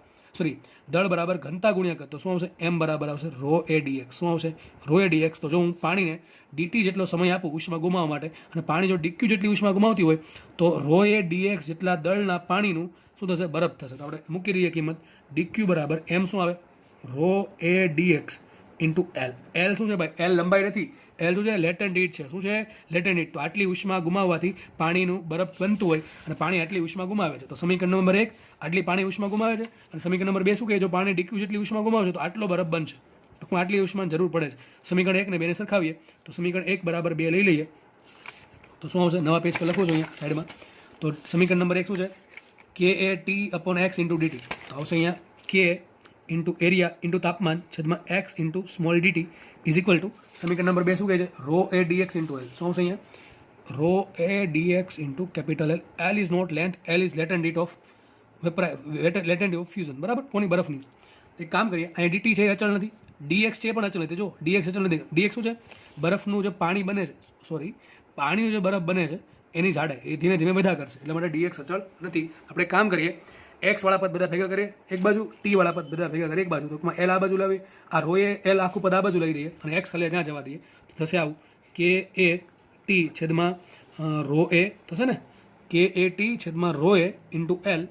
દળ બરાબર ઘનતા ગુણ્યા કદ. તો શું આવશે, એમ બરાબર આવશે રો એ ડીએક્સ. શું આવશે, રો એ ડીએક્સ. તો જો હું પાણીને ડીટી જેટલો સમય આપું ઉષ્મા ગુમાવવા માટે, અને પાણી જો ડીક્યુ જેટલી ઉષ્મા ગુમાવતી હોય, તો રો એ ડીએક્સ જેટલા દળના પાણીનું શું થશે, બરફ થશે. તો આપણે મૂકી દઈએ કિંમત, ડીક્યુ બરાબર એમ શું આવે, row A dx into L. L શું છે ભાઈ, એલ લંબાઈ નથી, એલ શું છે, લેટન્ટ હીટ છે. શું છે, લેટન્ટ હીટ. તો આટલી ઉષ્મા ગુમાવવાથી પાણીનું બરફ બનતું હોય, અને પાણી આટલી ઉષ્મા ગુમાવે છે. તો સમીકરણ નંબર 1 આટલી પાણી ઉષ્મા ગુમાવે છે, અને સમીકરણ નંબર 2 શું કહે, જો પાણી ડીક્યુ જેટલી ઉષ્મા ગુમાવશે તો આટલો બરફ બનશે. ટૂંકમાં આટલી ઉષ્માની જરૂર પડે છે. સમીકરણ 1 ને 2 ને સરખાવીએ, તો સમીકરણ 1 બરાબર 2 લઈ લઈએ, તો શું આવશે, નવા પેજ પર લખું છું અહીંયા સાઈડમાં. તો સમીકરણ નંબર 1 શું છે, KAT/X ઇન્ટુ ડીટી. તો આવશે અહીંયા K ઇન્ટુ એરિયા ઇન્ટુ તાપમાન છેદમાં X into small dt is equal to સમીકરણ નંબર 2 શું કહે છે, rho A dx into L. શું આવશે અહીંયા, rho A dx into capital L. L is not length, L is latent heat of latent heat of fusion, બરાબર, કોની, બરફની. એક કામ કરીએ, અહીંયા ડીટી છે એ અચળ નથી, ડીએક્સ છે પણ અચળ નથી. જો ડીએક્સ અચળ નથી, ડીએક્સ શું છે, બરફનું જે પાણી બને છે, પાણીનું જે બરફ બને છે એની જાડાઈ એ ધીમે ધીમે વધા કરશે, એટલા માટે ડીએક્સ અચળ નથી. આપણે કામ કરીએ, એક્સ વાળા પદ બધા ભેગા કરીએ એક બાજુ, ટી વાળા પદ બધા ભેગા કરીએ એક બાજુ. ટૂંકમાં એલ આ બાજુ લાવીએ, આ રોએ એલ આખું પદ આ બાજુ લઈ દઈએ, અને એક્સ ખાલી ત્યાં જવા દઈએ. થશે આવું, કે એ ટી છેદમાં રો એ થશે ને, કે એ ટી છેદમાં rho A into L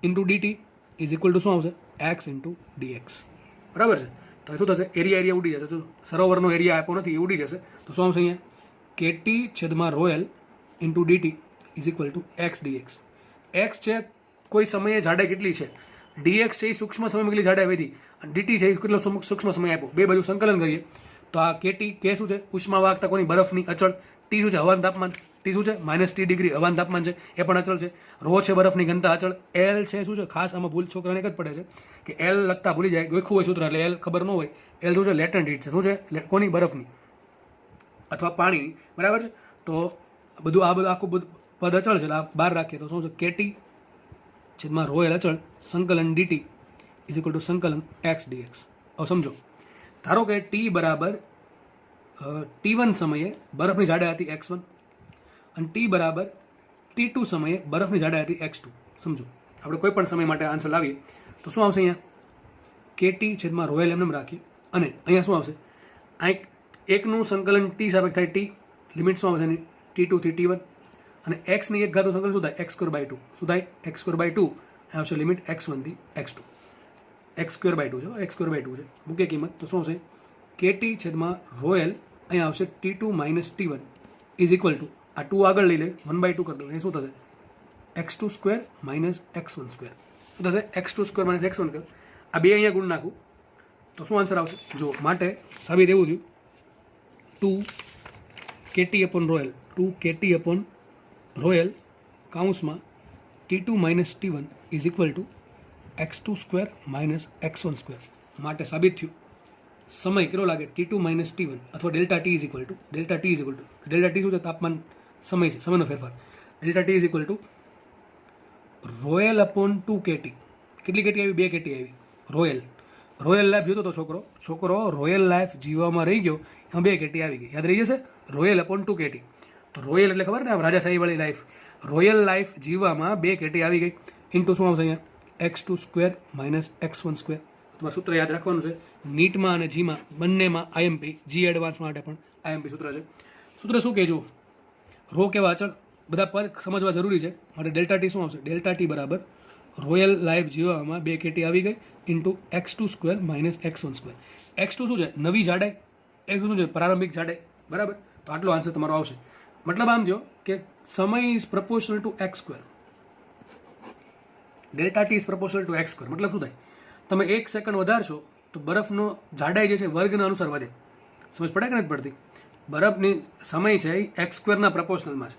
into dt is equal to શું આવશે, એક્સ ઇન્ટુ ડીએક્સ. બરાબર છે. તો શું થશે, એરિયા ઉડી જશે. જો સરોવરનો એરિયા આપ્યો નથી, એ ઉડી જશે. તો શું આવશે અહીંયા, કે ટી છેદમાં rho L into dt is equal to X dx. X છે કોઈ સમયે જાડાઈ કેટલી છે, ડીએક્સ છે એ સૂક્ષ્મ સમયમાં કેટલી જાડાઈ વધી, અને ડીટી છે એ કેટલો સૂક્ષ્મ સમય આપ્યો. બે બાજુ સંકલન કરીએ તો આ કેટી, કે શું છે, ઉષ્મા વાહકતા કોની, બરફની, અચળ. ટી શું છે, હવાનું તાપમાન, ટી શું છે, -T ડિગ્રી હવાનું તાપમાન છે, એ પણ અચળ છે. રો છે બરફની ઘનતા, અચળ. એલ છે શું છે, ખાસ આમાં ભૂલ છોકરાને એક જ પડે છે કે એલ લખતા ભૂલી જાય, ગોખવું હોય સૂત્ર એટલે એલ ખબર ન હોય. એલ શું છે, લેટન્ટ હીટ છે. શું છે, કોની, બરફની અથવા પાણીની, બરાબર છે. તો બધું આખું પદ અચળ છે, એટલે આ બહાર રાખીએ તો શું છે, કેટી છેદમાં રો એલ અચળ સંકલન ડીટી ઇઝ ઇક્વલ ટુ સંકલન એક્સ ડીએક્સ. હવે સમજો, ધારો કે ટી બરાબર T1 સમયે બરફની જાડાઈ હતી x1 અને T બરાબર T2 સમયે બરફની જાડાઈ હતી x2. સમજો આપણે કોઈ પણ સમય માટે આન્સર લાવીએ તો શું આવશે? અહીંયા KT છેદમાં રોયલ એમને રાખીએ અને અહીંયા શું આવશે? આ એકનું સંકલન T સાપેક્ષ થાય T, લિમિટ શું આવશે એની T2 થી T1 અને x ની એક ઘાતનું સંકલન શું થાય? x2/2. શું થાય? x2/2 આવશે લિમિટ x1 થી x2. x2/2 છે, x2/2 છે. મૂકીએ કિંમત તો શું આવશે? KT છેદમાં રોયલ અહીંયા આવશે T2 - T1 is equal two આ 2 આગળ લઈ લે 1/2 કરી દો. એ શું થશે? x2² - x1². શું થશે? x2² - x1². આ બે અહીંયા ગુણ નાખું તો શું આન્સર આવશે? જો માટે સાબિત એવું થયું 2KT/રોયલ કૌંસમાં T2 - T1 is equal two x2² - x1². માટે સાબિત થયું સમય કેટલો લાગે? T2 - T1 અથવા delta T is equal to delta T શું છે? તાપમાન, સમય છે, સમયનો ફેરફાર. Delta T is equal to રોયલ/2KT. કેટલી કેટી આવી? 2 કેટી આવી. રોયલ લાઈફ જોતો તો છોકરો રોયલ લાઈફ જીવવામાં રહી ગયો, એમાં 2 કેટી આવી ગઈ. યાદ રહી જશે? રોયલ/2KT. તો રોયલ એટલે ખબર ને, રાજાશાહી વાળી લાઈફ. રોયલ લાઈફ જીવવામાં 2 કેટી આવી ગઈ ઇન્ટુ શું આવશે અહીંયા? x2² - x1². તમારે સૂત્ર યાદ રાખવાનું છે. નીટમાં અને જીમાં બંનેમાં આઈએમપી, જી એડવાન્સ માટે પણ આઈએમપી સૂત્ર છે. સૂત્ર શું કહેજો? રો કેવા અચળ બધા પદ સમજવા જરૂરી છે. માટે ડેલ્ટા ટી શું આવશે? ડેલ્ટા ટી બરાબર રોયલ લાઈફ જીવવામાં 2 કેટી આવી ગઈ ઇન્ટુ x2² - x1². x2 શું છે? નવી જાડાઈ. x શું છે? પ્રારંભિક જાડાઈ. બરાબર. તો આટલો આન્સર તમારો આવશે. મતલબ આમ જો કે સમય is proportional two x². Delta T is proportional two x². મતલબ શું થાય? તમે 1 સેકન્ડ વધારશો તો બરફનો જાડાઈ જે છે વર્ગના અનુસાર વધે. સમજ પડે કે નથી પડતી? બરફની સમય છે એ x² પ્રપોર્શનલમાં છે.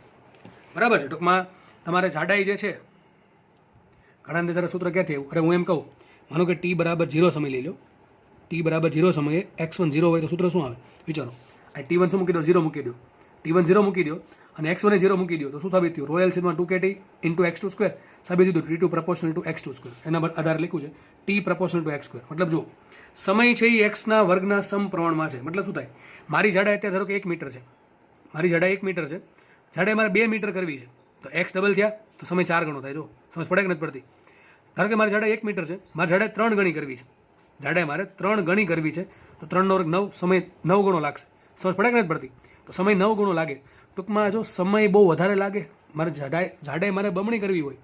બરાબર છે. ટૂંકમાં તમારે જાડાઈ જે છે, ઘણા અંદર સૂત્ર ક્યાંથી આવ્યું? અરે હું એમ કહું, માનો કે T બરાબર 0 સમય લઈ લો. T બરાબર 0 સમયે x1 0 હોય તો સૂત્ર શું આવે? વિચારો. આ T1 શું મૂકી દો? 0 મૂકી દો. T1 0 મૂકી દો અને x1 0 મૂકી દો તો શું સાબિત થયું? રોયલ છેદમાં 2KT ઇન્ટુ x2². સાબિત થયું T2 પ્રપોર્શનલ ટુ x2². એના આધારે લખ્યું છે T પ્રપોર્શનલ ટુ x². મતલબ જો સમય છે એ x ના વર્ગના સમપ્રમાણમાં છે. મતલબ શું થાય? મારી જાડાઈ અત્યારે ધારો કે 1 મીટર છે. મારી જાડાઈ 1 મીટર છે. જાડાઈ મારે 2 મીટર કરવી છે તો x ડબલ થયા તો સમય 4 ગણો થાય. જો સમજ પડે કે નથી પડતી? ધારો કે મારી જાડાઈ 1 મીટર છે, મારી જાડાઈ 3 ગણી કરવી છે. જાડાઈ મારે 3 ગણી કરવી છે તો 3 નો વર્ગ 9, સમય 9 ગણો લાગશે. સમજ પડે કે નથી પડતી? તો સમય 9 ગણો લાગે. ટૂંકમાં જો સમય બહુ વધારે લાગે, મારે જાડાઈ મારે બમણી કરવી હોય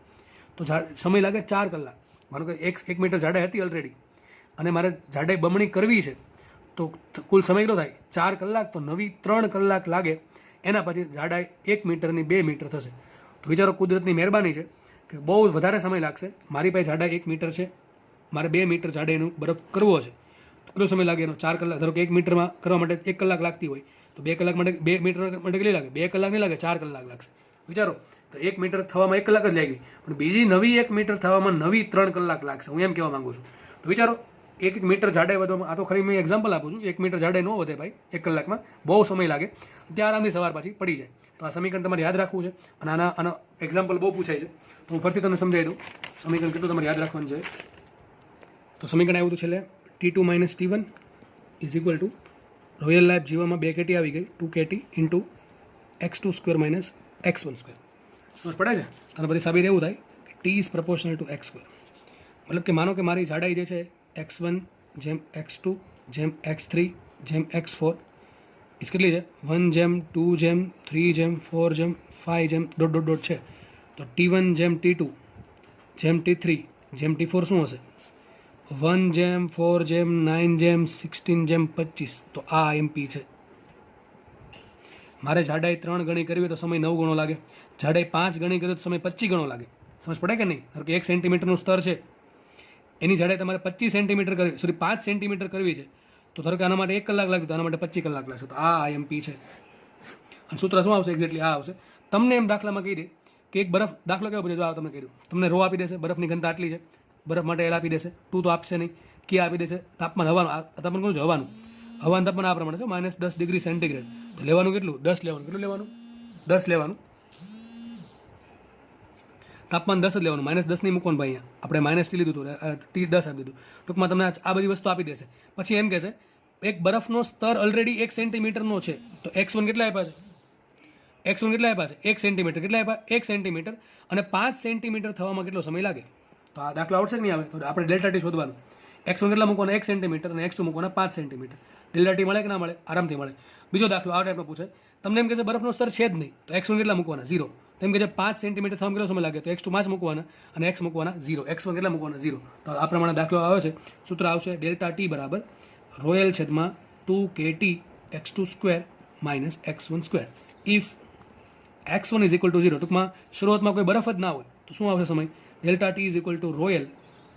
તો સમય લાગે 4 કલાક. માનો કે 1 મીટર જાડાઈ હતી ઓલરેડી અને મારે જાડાઈ બમણી કરવી છે તો કુલ સમય કેટલો થાય? 4 કલાક. તો નવી 3 કલાક લાગે. એના પછી જાડાઈ 1 મીટરની 2 મીટર થશે. તો વિચારો, કુદરતની મહેરબાની છે કે બહુ વધારે સમય લાગશે. મારી પાસે જાડાઈ 1 મીટર છે, મારે 2 મીટર જાડાઈનો બરફ કરવો છે તો કેટલો સમય લાગે એનો? 4 કલાક. ધારો કે 1 મીટરમાં કરવા માટે 1 કલાક લાગતી હોય તો 2 કલાક માટે 2 મીટર માટે કેટલી લાગે? 2 કલાક નહીં લાગે, 4 કલાક લાગશે. વિચારો, તો 1 મીટર થવામાં 1 કલાક જ લાગી, પણ બીજી નવી 1 મીટર થવામાં નવી 3 કલાક લાગશે. હું એમ કહેવા માંગુ છું. તો વિચારો, 1 મીટર જાડાઈ વધવામાં, આ તો ખાલી મેં એક્ઝામ્પલ આપું છું, 1 મીટર જાડાઈ ન વધે ભાઈ 1 કલાકમાં, બહુ સમય લાગે. ત્યાં આરામથી સવાર પાછી પડી જાય. તો આ સમીકરણ તમારે યાદ રાખવું છે અને આના એક્ઝામ્પલ બહુ પૂછાય છે તો હું ફરીથી તમને સમજાવી દઉં સમીકરણ કેટલું તમારે યાદ રાખવાનું છે. તો સમીકરણ આવ્યું હતું છેલ્લે T2 - T1 is equal to royal life જીવવામાં 2 કેટી આવી ગઈ 2KT ઇન્ટુ x2² - x1². સમજ પડે છે? અને પછી સાબિત એવું થાય કે T is proportional two x². મતલબ કે માનો કે મારી જાડાઈ જે છે x1 જેમ x2 જેમ x3 જેમ x4 એ કેટલી છે? 1 જેમ 2 જેમ 3 જેમ 4 જેમ 5 જેમ ... છે. તો T1 જેમ T2 જેમ T3 જેમ T4 શું હશે? 1 જેમ 4 જેમ 9 જેમ 16 જેમ 25. તો આ આઈએમપી છે. મારે જાડાઈ 3 ગણી કરવી તો સમય 9 ગણો લાગે. જાડાઈ 5 ગણી કરવી તો સમય 25 ગણો લાગે. સમજ પડે કે નહીં? ધારો કે 1 સેન્ટીમીટરનું સ્તર છે, એની જાડાઈ તમારે 25 સેન્ટીમીટર કરવી, સોરી 5 સેન્ટીમીટર કરવી છે તો ધારો કે આના માટે 1 કલાક લાગે તો આના માટે 25 કલાક લાગશે. તો આ આઈએમપી છે. અને સૂત્ર શું આવશે? એક્ઝેક્ટલી આ આવશે. તમને એમ દાખલામાં કહી દે કે એક બરફ, દાખલો કેવો પૂછે? જો આ તમને કહી દઉં, તમને રો આપી દેશે, બરફની ઘનતા આટલી છે, બરફ માટે એલ આપી દેશે, 2 તો આપશે નહીં, કે આપી દેશે, તાપમાન હવાનું, તાપમાન કોણ છે? હવાનું. હવાનું તાપમાન આ પ્રમાણે છે -10 ડિગ્રી સેન્ટીગ્રેડ. તો લેવાનું કેટલું? 10 લેવાનું. કેટલું લેવાનું? 10 લેવાનું. તાપમાન 10 જ લેવાનું, -10 નહીં મૂકવાનું ભાઈ. અહીંયા આપણે -T લીધું હતું, T 10 આપી દીધું. ટૂંકમાં તમને આ બધી વસ્તુ આપી દેશે. પછી એમ કહેશે એક બરફનો સ્તર ઓલરેડી 1 સેન્ટીમીટરનો છે, તો x1 કેટલા આપ્યા છે? x1 કેટલા આપ્યા છે? 1 સેન્ટીમીટર. કેટલા આપ્યા? 1 સેન્ટીમીટર. અને 5 સેન્ટીમીટર થવામાં કેટલો સમય લાગે? તો આ દાખલો આવડશે કે નહીં આવે? તો આપણે ડેલ્ટા ટી શોધવાનું. x1 કેટલા મૂકવાના? 1 સેન્ટીમીટર અને x2 મૂકવાના 5 સેન્ટીમીટર. ડેલ્ટા ટી મળે કે ના મળે? આરામથી મળે. બીજો દાખલો આ ટાઈપનો પૂછે, તમને એમ કહે છે બરફનો સ્તર છે જ નહીં, તો x1 કેટલા મૂકવાના? 0. તેમ કે છે 5 સેન્ટીમીટર થવામાં કેટલો સમય લાગે? તો x2 5 મૂકવાના અને x મૂકવાના 0. x1 કેટલા મૂકવાના? 0. તો આ પ્રમાણે દાખલો આવે છે. સૂત્ર આવશે ડેલ્ટા ટી બરાબર રોયલ છેદમાં 2kt x2 square minus x1 square. If x1 is equal two 0, ટૂંકમાં શરૂઆતમાં કોઈ બરફ જ ના હોય તો શું આવશે સમય? Delta T is equal to royal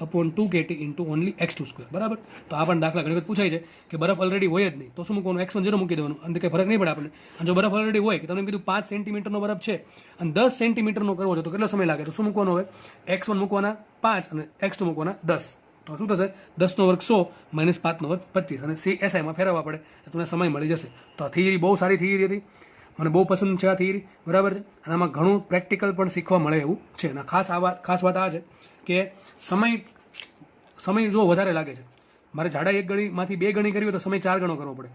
upon 2kt into only x2 square. બરાબર. તો આ પણ દાખલા ઘણી વખત પૂછાય છે કે બરફ ઓલરેડી હોય જ નહીં તો શું મૂકવાનું? x1 0 મૂકી દેવાનું, અને કંઈ ફરક નહીં પડે આપણને. અને જો બરફ ઓલરેડી હોય કે તમને કીધું 5 સેન્ટીમીટરનો બરફ છે અને 10 સેન્ટીમીટરનો કરવો છે તો કેટલો સમય લાગે? તો શું મૂકવાનું હવે? x1 મૂકવાના 5 અને x2 મૂકવાના 10. તો શું થશે? 10નો વર્ગ 100 માઇનસ 5નો વર્ગ 25 અને CSIમાં ફેરવવા પડે તો તમને સમય મળી જશે. તો આ થિયરી બહુ સારી થિયરી હતી, મને બહુ પસંદ છે આ થિયરી. બરાબર છે. અને આમાં ઘણું પ્રેક્ટિકલ પણ શીખવા મળે એવું છે. અને ખાસ વાત આ છે કે સમય જો વધારે લાગે છે, મારે જાડા 1 ગણીમાંથી 2 ગણી કરવી હોય તો સમય 4 ગણો કરવો પડે.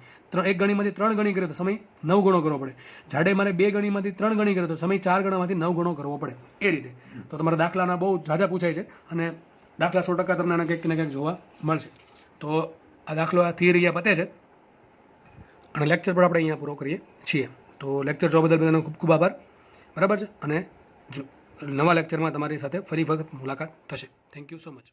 1 ગણીમાંથી 3 ગણી કર્યો તો સમય 9 ગણો કરવો પડે. જાડે મારે 2 ગણીમાંથી 3 ગણી કર્યો તો સમય 4 ગણામાંથી 9 ગણો કરવો પડે. એ રીતે તો તમારા દાખલાના બહુ ઝાઝા પૂછાય છે અને દાખલા 100% તમને આના ક્યાંક ને ક્યાંક જોવા મળશે. તો આ દાખલો આ થિયરી આ પતે છે અને લેક્ચર પણ આપણે અહીંયા પૂરો કરીએ છીએ. તો લેક્ચર જોવા બદલ બધાનો ખૂબ ખૂબ આભાર. બરાબર છે. અને જો નવા લેક્ચરમાં તમારી સાથે ફરી વખત મુલાકાત થશે. Thank you so much.